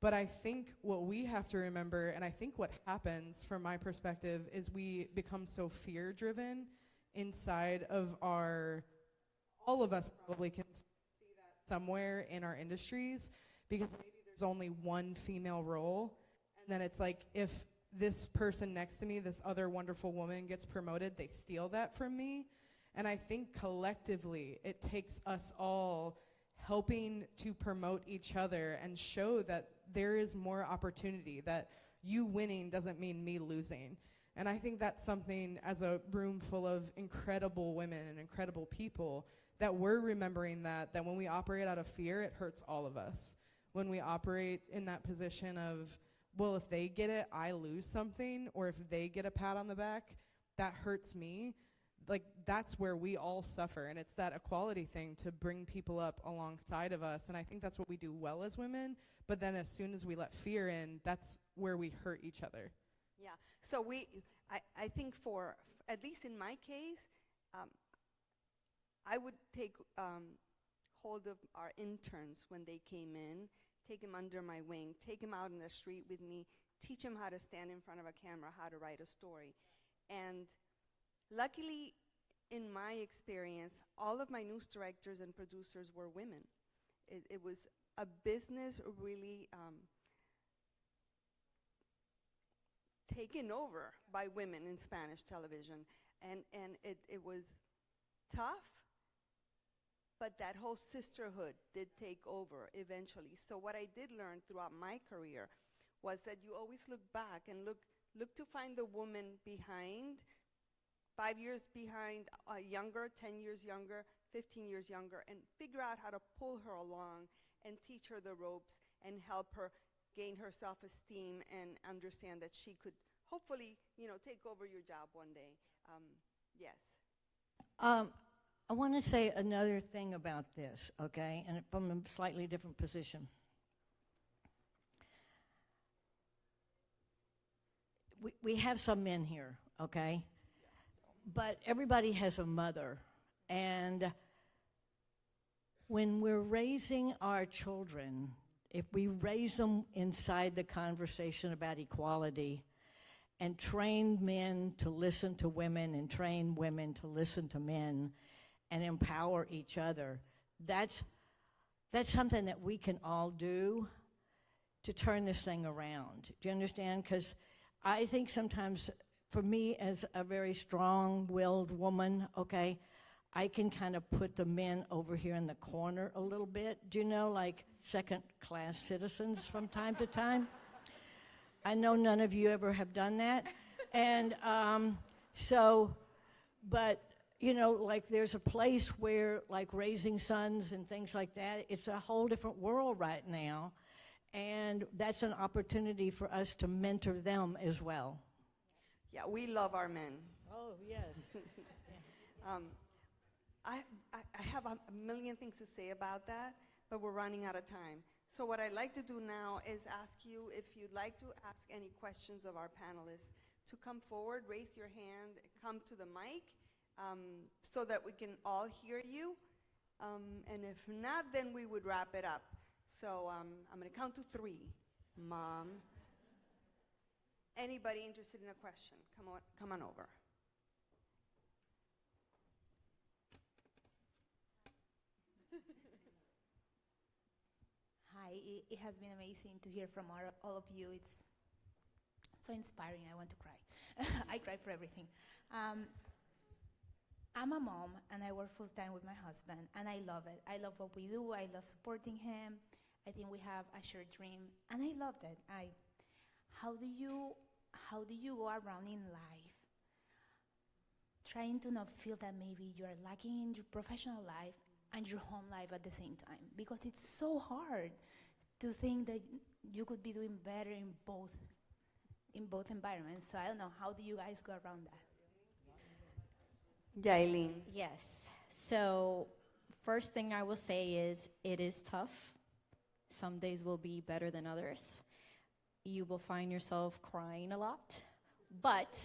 But I think what we have to remember, and I think what happens from my perspective, is we become so fear-driven inside of all of us probably can see that somewhere in our industries, because maybe there's only one female role, and then it's like, if this person next to me, this other wonderful woman, gets promoted, they steal that from me. And I think collectively it takes us all helping to promote each other and show that there is more opportunity, that you winning doesn't mean me losing. And I think that's something, as a room full of incredible women and incredible people, that we're remembering that when we operate out of fear, it hurts all of us. When we operate in that position of, well, if they get it, I lose something, or if they get a pat on the back, that hurts me. Like, that's where we all suffer, and it's that equality thing to bring people up alongside of us, and I think that's what we do well as women, but then as soon as we let fear in, that's where we hurt each other. Yeah, so I think at least in my case, I would take hold of our interns when they came in, take them under my wing, take them out in the street with me, teach them how to stand in front of a camera, how to write a story. And luckily, in my experience, all of my news directors and producers were women. It was a business really taken over by women in Spanish television. And it was tough, but that whole sisterhood did take over eventually. So what I did learn throughout my career was that you always look back and look to find the woman behind, 5 years behind, younger, 10 years younger, 15 years younger, and figure out how to pull her along and teach her the ropes and help her gain her self-esteem and understand that she could hopefully, take over your job one day. Yes. I want to say another thing about this, okay, and from a slightly different position. We have some men here, okay? But everybody has a mother, and when we're raising our children, if we raise them inside the conversation about equality and train men to listen to women and train women to listen to men and empower each other, that's something that we can all do to turn this thing around. Do you understand? Because I think sometimes, for me as a very strong-willed woman, okay, I can kind of put the men over here in the corner a little bit, do you know, like second-class citizens from time to time. I know none of you ever have done that. And but, like there's a place where, like raising sons and things like that, it's a whole different world right now. And that's an opportunity for us to mentor them as well. Yeah, we love our men. Oh, yes. I have a million things to say about that, but we're running out of time. So what I'd like to do now is ask you if you'd like to ask any questions of our panelists to come forward, raise your hand, come to the mic, so that we can all hear you. And if not, then we would wrap it up. So I'm going to count to 3. Mom. Anybody interested in a question? Come on over. Hi, it has been amazing to hear from all of you. It's so inspiring. I want to cry. I cry for everything. I'm a mom, and I work full-time with my husband, and I love it. I love what we do. I love supporting him. I think we have a shared dream, and I love that. How do you go around in life trying to not feel that maybe you're lacking in your professional life and your home life at the same time? Because it's so hard to think that you could be doing better in both environments. So I don't know, how do you guys go around that? Yailin. Yes. So first thing I will say is it is tough. Some days will be better than others. You will find yourself crying a lot, but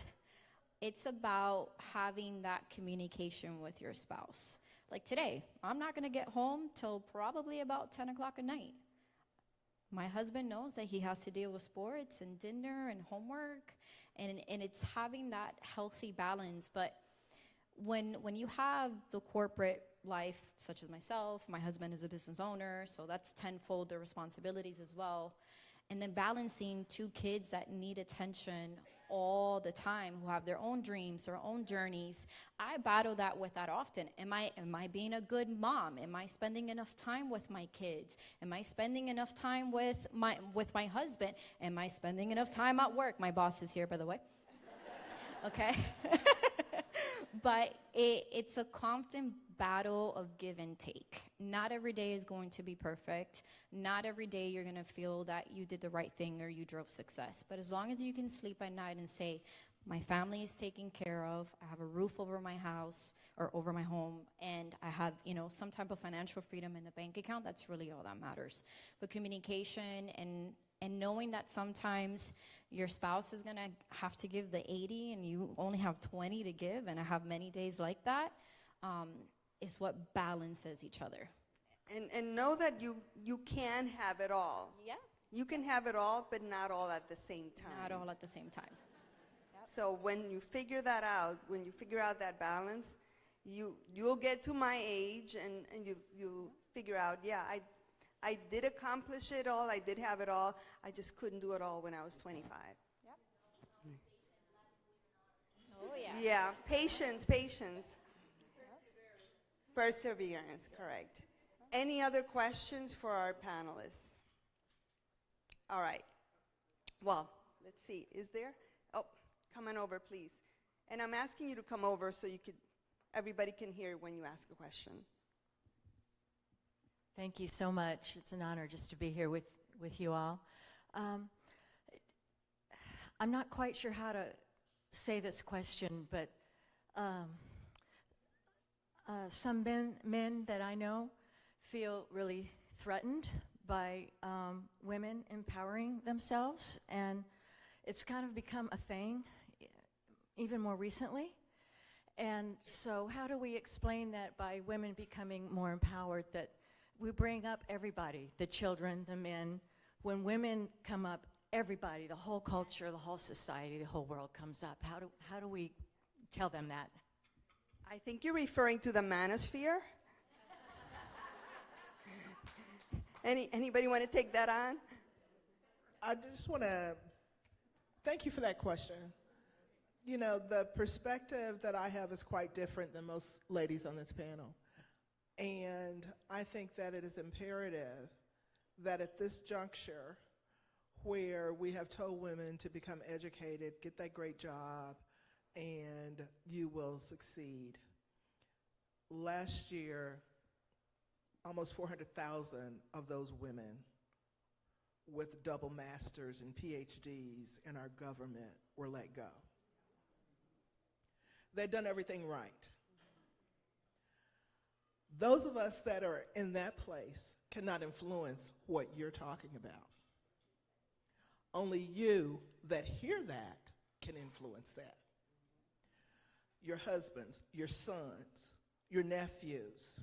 it's about having that communication with your spouse. Like today, I'm not going to get home till probably about 10 o'clock at night. My husband knows that he has to deal with sports and dinner and homework, and it's having that healthy balance. But when you have the corporate life, such as myself, my husband is a business owner, so that's tenfold the responsibilities as well. And then balancing two kids that need attention all the time, who have their own dreams, their own journeys. I battle that with that often. Am I being a good mom? Am I spending enough time with my kids? Am I spending enough time with my husband? Am I spending enough time at work? My boss is here, by the way. Okay. But it's a constant battle of give and take. Not every day is going to be perfect. Not every day you're going to feel that you did the right thing or you drove success. But as long as you can sleep at night and say, my family is taken care of, I have a roof over my house or over my home, and I have, some type of financial freedom in the bank account, that's really all that matters. But communication and knowing that sometimes your spouse is going to have to give the 80 and you only have 20 to give, and I have many days like that, is what balances each other. And know that you can have it all. Yeah. You can have it all, but not all at the same time. Not all at the same time. So when you figure that out, when you figure out that balance, you'll get to my age and you figure out, yeah, I did accomplish it all, I did have it all, I just couldn't do it all when I was 25. Yep. Oh, yeah. Yeah, patience. Perseverance, correct. Any other questions for our panelists? All right. Well, let's see. Is there? Oh, come on over, please. And I'm asking you to come over so everybody can hear when you ask a question. Thank you so much. It's an honor just to be here with you all. I'm not quite sure how to say this question, but some men that I know feel really threatened by women empowering themselves, and it's kind of become a thing even more recently. And so how do we explain that by women becoming more empowered, that we bring up everybody, the children, the men? When women come up, everybody, the whole culture, the whole society, the whole world comes up. How do we tell them that? I think you're referring to the manosphere. Anybody want to take that on? I just want to thank you for that question. The perspective that I have is quite different than most ladies on this panel. And I think that it is imperative that at this juncture, where we have told women to become educated, get that great job, and you will succeed. Last year, almost 400,000 of those women with double masters and PhDs in our government were let go. They'd done everything right. Those of us that are in that place cannot influence what you're talking about. Only you that hear that can influence that. Your husbands, your sons, your nephews,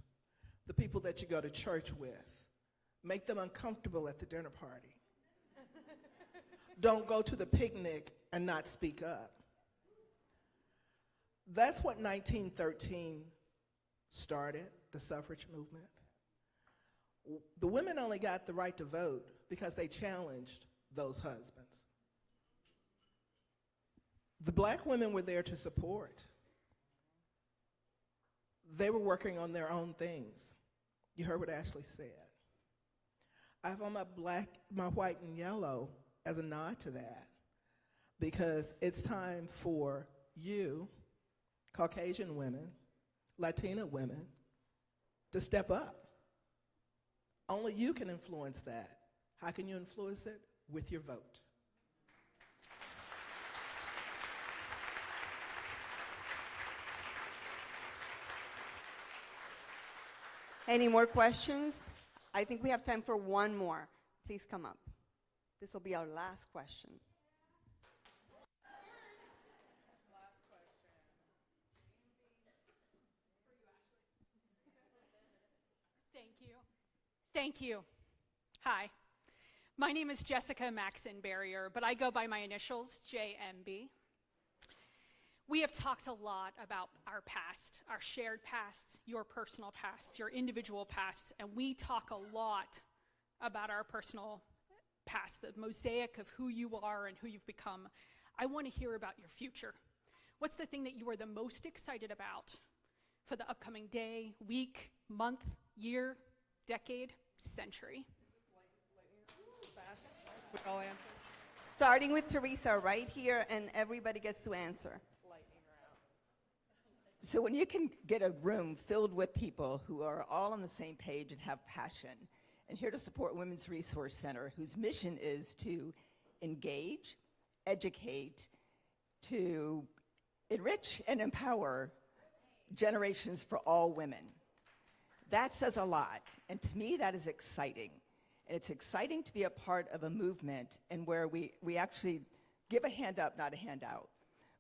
the people that you go to church with, make them uncomfortable at the dinner party. Don't go to the picnic and not speak up. That's what 1913 started, the suffrage movement. The women only got the right to vote because they challenged those husbands. The black women were there to support. They were working on their own things. You heard what Ashley said. I have on my white and yellow as a nod to that, because it's time for you, Caucasian women, Latina women, to step up. Only you can influence that. How can you influence it? With your vote. Any more questions? I think we have time for one more. Please come up. This will be our last question. Thank you. Hi. My name is Jessica Maxon Barrier, but I go by my initials, JMB. We have talked a lot about our past, our shared pasts, your personal pasts, your individual pasts, and we talk a lot about our personal past, the mosaic of who you are and who you've become. I want to hear about your future. What's the thing that you are the most excited about for the upcoming day, week, month, year, decade, century? Fast. We all answer. Starting with Teresa right here, and everybody gets to answer. So when you can get a room filled with people who are all on the same page and have passion, and here to support Women's Resource Center, whose mission is to engage, educate, to enrich and empower generations for all women. That says a lot, and to me that is exciting. And it's exciting to be a part of a movement and where we actually give a hand up, not a handout.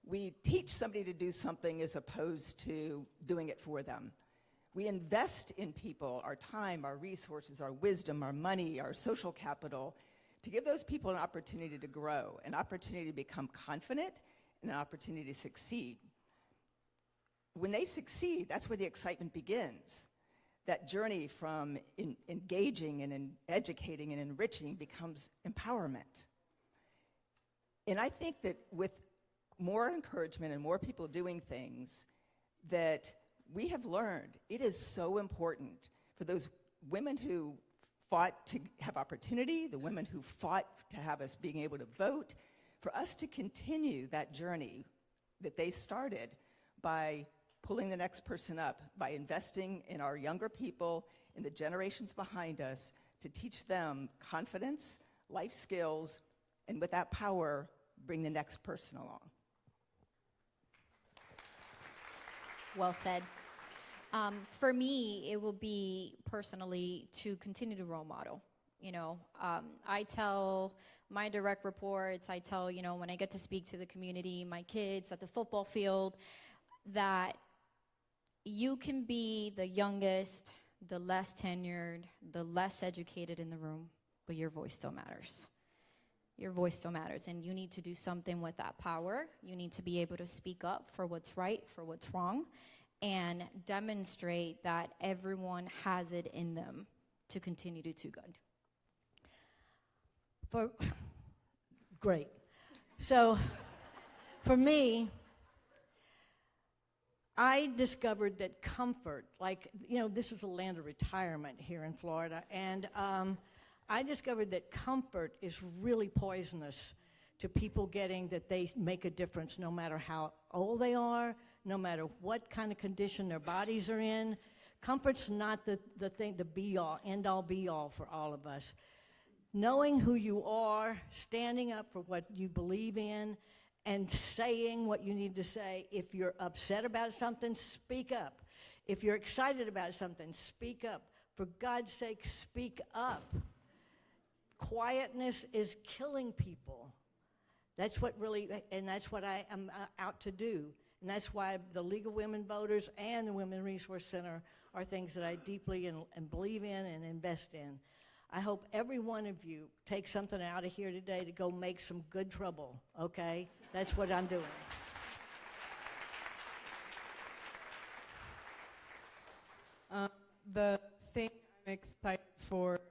We teach somebody to do something as opposed to doing it for them. We invest in people, our time, our resources, our wisdom, our money, our social capital, to give those people an opportunity to grow, an opportunity to become confident, and an opportunity to succeed. When they succeed, that's where the excitement begins. That journey from engaging and educating and enriching becomes empowerment. And I think that with more encouragement and more people doing things, that we have learned it is so important for those women who fought to have opportunity, the women who fought to have us being able to vote, for us to continue that journey that they started by pulling the next person up, by investing in our younger people, in the generations behind us, to teach them confidence, life skills, and with that power, bring the next person along. Well said. For me, it will be personally to continue to role model. You know, I tell my direct reports, I tell, you know, when I get to speak to the community, my kids at the football field, that you can be the youngest, the less tenured, the less educated in the room, but your voice still matters. Your voice still matters, and you need to do something with that power. You need to be able to speak up for what's right, for what's wrong, and demonstrate that everyone has it in them to continue to do good. Great. So, for me, I discovered that comfort, like, you know, this is a land of retirement here in Florida, and I discovered that comfort is really poisonous to people getting that they make a difference no matter how old they are, no matter what kind of condition their bodies are in. Comfort's not the thing, the be-all, end-all, be-all for all of us. Knowing who you are, standing up for what you believe in, and saying what you need to say. If you're upset about something, speak up. If you're excited about something, speak up. For God's sake, speak up. Quietness is killing people. That's what really, and that's what I am out to do. And that's why the League of Women Voters and the Women's Resource Center are things that I deeply and believe in and invest in. I hope every one of you takes something out of here today to go make some good trouble, okay? That's what I'm doing. The thing I'm excited for, and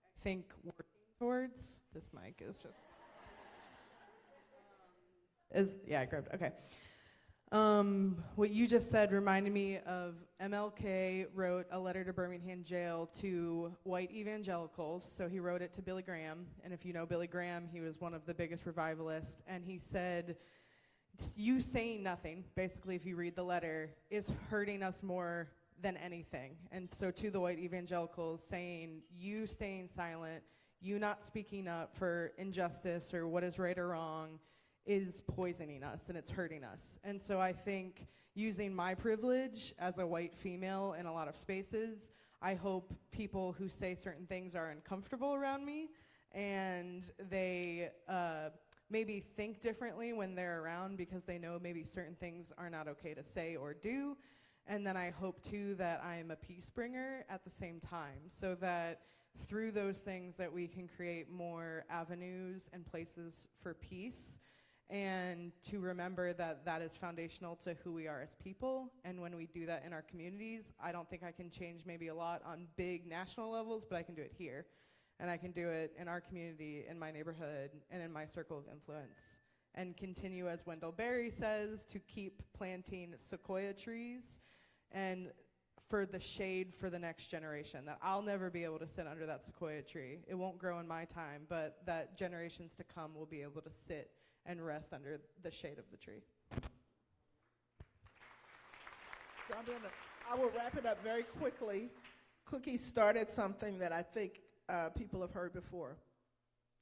I think working towards, this mic is just, yeah, I grabbed it, okay. What you just said reminded me of MLK wrote a letter to Birmingham jail to white evangelicals. So he wrote it to Billy Graham. And if you know Billy Graham, he was one of the biggest revivalists. And he said, you saying nothing, basically if you read the letter, is hurting us more than anything. And so to the white evangelicals saying, you staying silent, you not speaking up for injustice or what is right or wrong, is poisoning us and it's hurting us. And so I think using my privilege as a white female in a lot of spaces, I hope people who say certain things are uncomfortable around me and they maybe think differently when they're around because they know maybe certain things are not okay to say or do. And then I hope too that I am a peace bringer at the same time, so that through those things that we can create more avenues and places for peace, and to remember that that is foundational to who we are as people. And when we do that in our communities, I don't think I can change maybe a lot on big national levels, but I can do it here. And I can do it in our community, in my neighborhood, and in my circle of influence. And continue, as Wendell Berry says, to keep planting sequoia trees and for the shade for the next generation, that I'll never be able to sit under that sequoia tree. It won't grow in my time, but that generations to come will be able to sit and rest under the shade of the tree. So I will wrap it up very quickly. Cookie started something that I think people have heard before.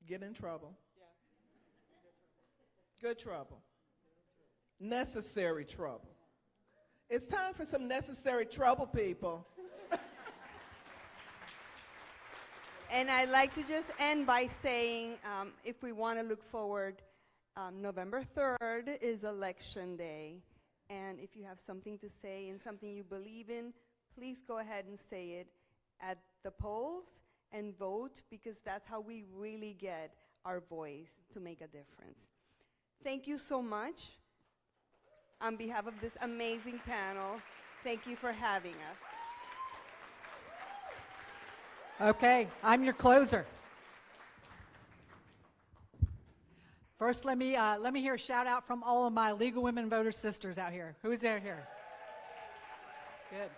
Get in trouble. Yeah. Good trouble. Necessary trouble. It's time for some necessary trouble, people. And I'd like to just end by saying, if we want to look forward, November 3rd is Election Day. And if you have something to say and something you believe in, please go ahead and say it at the polls and vote, because that's how we really get our voice to make a difference. Thank you so much. On behalf of this amazing panel, thank you for having us. Okay, I'm your closer. First, let me hear a shout out from all of my League of Women Voters sisters out here. Who's there here? Good.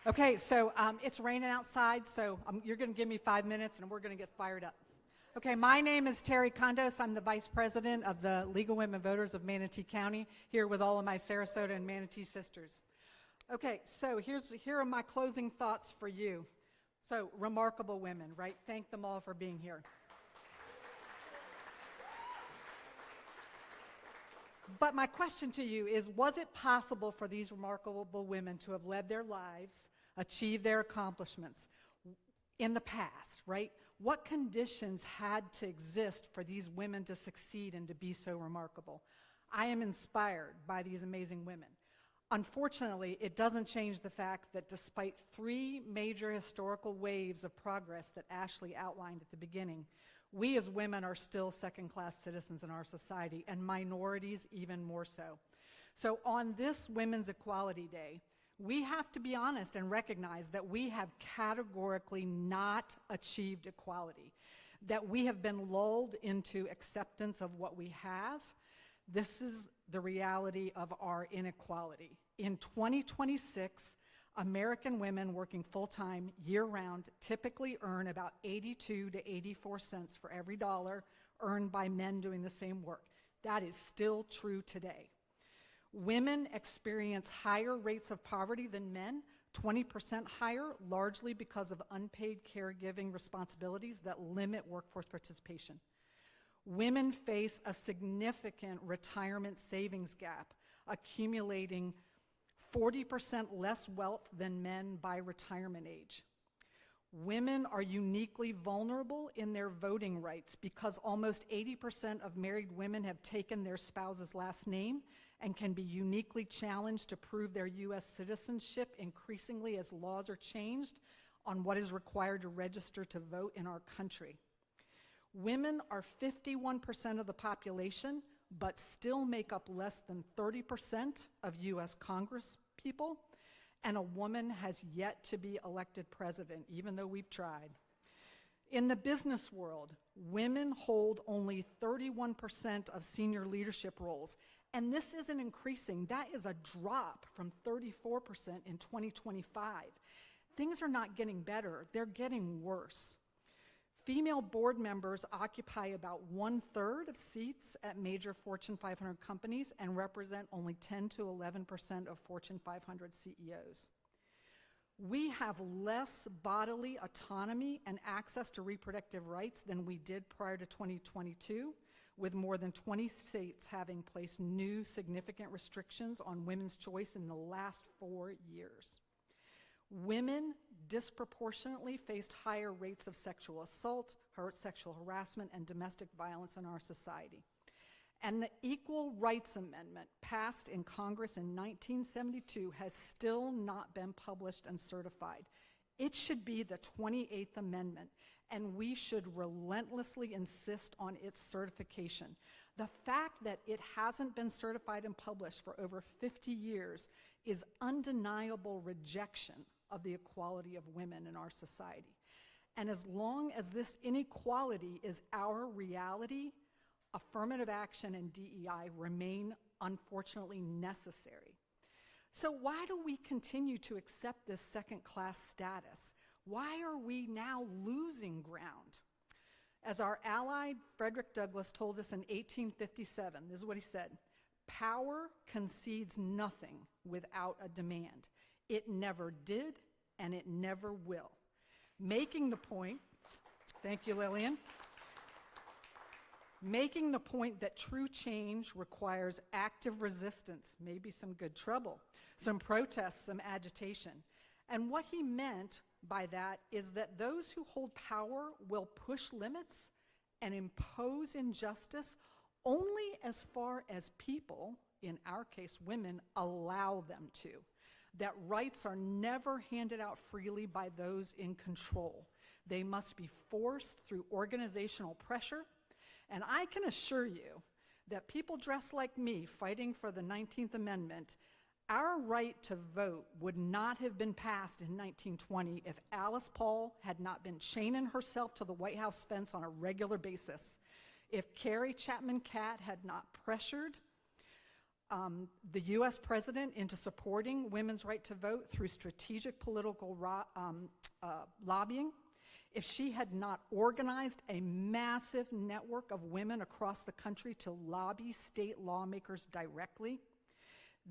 Okay, so it's raining outside, so you're going to give me 5 minutes, and we're going to get fired up. Okay, my name is Terry Condos. I'm the Vice President of the League of Women Voters of Manatee County, here with all of my Sarasota and Manatee sisters. Okay, so here are my closing thoughts for you. So, remarkable women, right? Thank them all for being here. But my question to you is, was it possible for these remarkable women to have led their lives, achieved their accomplishments in the past, right? What conditions had to exist for these women to succeed and to be so remarkable? I am inspired by these amazing women. Unfortunately, it doesn't change the fact that despite 3 major historical waves of progress that Ashley outlined at the beginning, we as women are still second-class citizens in our society, and minorities even more so. So on this Women's Equality Day, we have to be honest and recognize that we have categorically not achieved equality, that we have been lulled into acceptance of what we have. This is the reality of our inequality. In 2026, American women working full-time, year-round, typically earn about 82 to 84 cents for every dollar earned by men doing the same work. That is still true today. Women experience higher rates of poverty than men, 20% higher, largely because of unpaid caregiving responsibilities that limit workforce participation. Women face a significant retirement savings gap, accumulating 40% less wealth than men by retirement age. Women are uniquely vulnerable in their voting rights because almost 80% of married women have taken their spouse's last name and can be uniquely challenged to prove their U.S. citizenship increasingly as laws are changed on what is required to register to vote in our country. Women are 51% of the population, but still make up less than 30% of U.S. Congress people, and a woman has yet to be elected president, even though we've tried. In the business world, women hold only 31% of senior leadership roles, and this isn't increasing. That is a drop from 34% in 2025. Things are not getting better, they're getting worse. Female board members occupy about 1/3 of seats at major Fortune 500 companies and represent only 10 to 11% of Fortune 500 CEOs. We have less bodily autonomy and access to reproductive rights than we did prior to 2022, with more than 20 states having placed new significant restrictions on women's choice in the last 4 years. Women disproportionately faced higher rates of sexual assault, sexual harassment, and domestic violence in our society. And the Equal Rights Amendment passed in Congress in 1972 has still not been published and certified. It should be the 28th Amendment, and we should relentlessly insist on its certification. The fact that it hasn't been certified and published for over 50 years is undeniable rejection of the equality of women in our society. And as long as this inequality is our reality, affirmative action and DEI remain unfortunately necessary. So why do we continue to accept this second-class status? Why are we now losing ground? As our ally Frederick Douglass told us in 1857, this is what he said: "Power concedes nothing without a demand. It never did, and it never will." Making the point, thank you, Lillian, making the point that true change requires active resistance, maybe some good trouble, some protests, some agitation. And what he meant by that is that those who hold power will push limits and impose injustice only as far as people, in our case women, allow them to. That rights are never handed out freely by those in control. They must be forced through organizational pressure. And I can assure you that people dressed like me fighting for the 19th Amendment, our right to vote would not have been passed in 1920 if Alice Paul had not been chaining herself to the White House fence on a regular basis, if Carrie Chapman Catt had not pressured the US president into supporting women's right to vote through strategic political lobbying, if she had not organized a massive network of women across the country to lobby state lawmakers directly.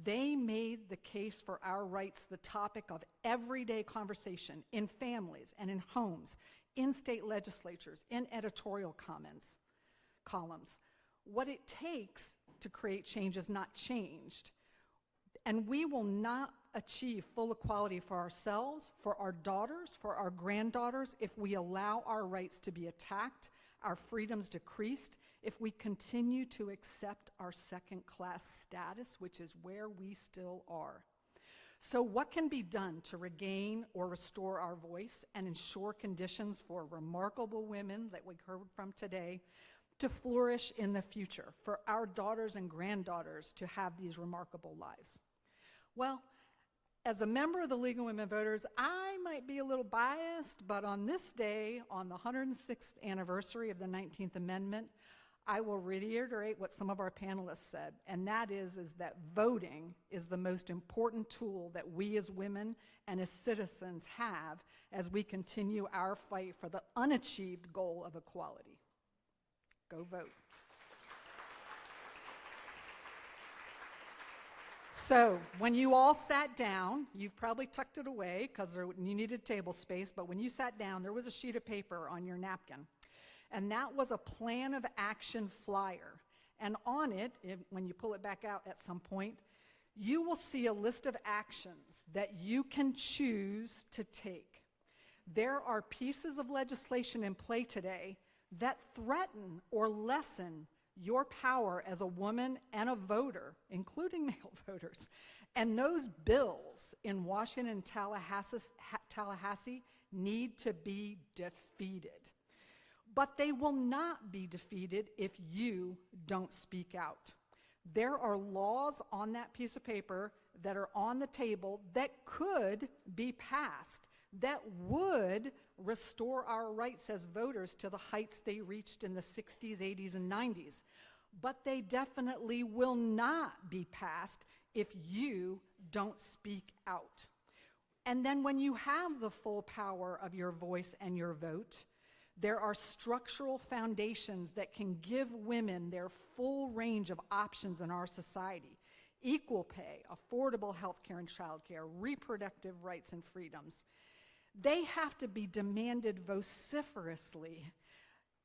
They made the case for our rights the topic of everyday conversation in families and in homes, in state legislatures, in editorial columns. What it takes to create change is not changed. And we will not achieve full equality for ourselves, for our daughters, for our granddaughters, if we allow our rights to be attacked, our freedoms decreased, if we continue to accept our second-class status, which is where we still are. So what can be done to regain or restore our voice and ensure conditions for remarkable women that we heard from today to flourish in the future, for our daughters and granddaughters to have these remarkable lives? Well, as a member of the League of Women Voters, I might be a little biased, but on this day, on the 106th anniversary of the 19th Amendment, I will reiterate what some of our panelists said, and that is that voting is the most important tool that we as women and as citizens have as we continue our fight for the unachieved goal of equality. Go vote. So when you all sat down, you've probably tucked it away because you needed table space, but when you sat down, there was a sheet of paper on your napkin. And that was a plan of action flyer. And on it, when you pull it back out at some point, you will see a list of actions that you can choose to take. There are pieces of legislation in play today that threaten or lessen your power as a woman and a voter, including male voters. And those bills in Washington and Tallahassee need to be defeated. But they will not be defeated if you don't speak out. There are laws on that piece of paper that are on the table that could be passed, that would restore our rights as voters to the heights they reached in the 60s, 80s, and 90s. But they definitely will not be passed if you don't speak out. And then when you have the full power of your voice and your vote, there are structural foundations that can give women their full range of options in our society: equal pay, affordable health care and child care, reproductive rights and freedoms. They have to be demanded vociferously,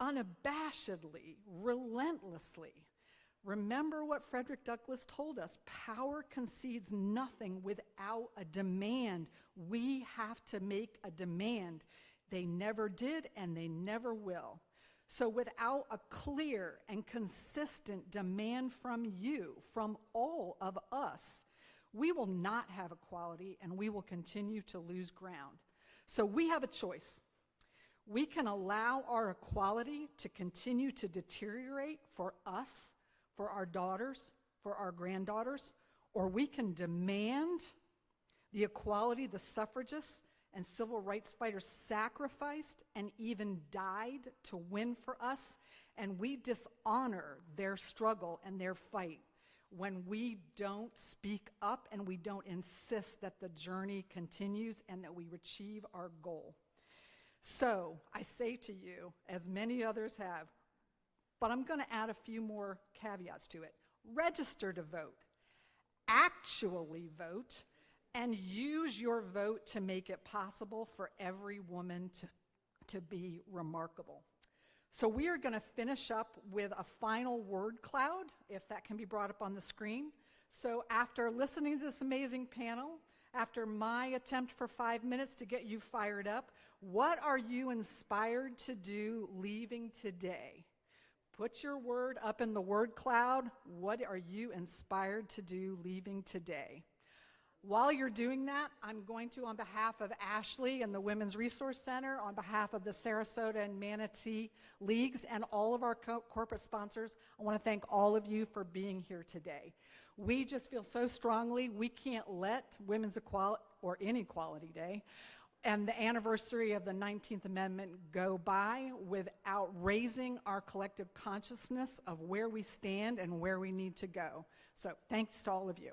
unabashedly, relentlessly. Remember what Frederick Douglass told us: power concedes nothing without a demand. We have to make a demand. They never did, and they never will. So without a clear and consistent demand from you, from all of us, we will not have equality and we will continue to lose ground. So we have a choice. We can allow our equality to continue to deteriorate for us, for our daughters, for our granddaughters, or we can demand the equality the suffragists and civil rights fighters sacrificed and even died to win for us, and we dishonor their struggle and their fight when we don't speak up and we don't insist that the journey continues and that we achieve our goal. So I say to you, as many others have, but I'm going to add a few more caveats to it. Register to vote, actually vote, and use your vote to make it possible for every woman to be remarkable. So we are going to finish up with a final word cloud, if that can be brought up on the screen. So after listening to this amazing panel, after my attempt for 5 minutes to get you fired up, what are you inspired to do leaving today? Put your word up in the word cloud. What are you inspired to do leaving today? While you're doing that, I'm going to, on behalf of Ashley and the Women's Resource Center, on behalf of the Sarasota and Manatee Leagues and all of our corporate sponsors, I want to thank all of you for being here today. We just feel so strongly we can't let Women's Equality or Inequality Day and the anniversary of the 19th Amendment go by without raising our collective consciousness of where we stand and where we need to go. So thanks to all of you.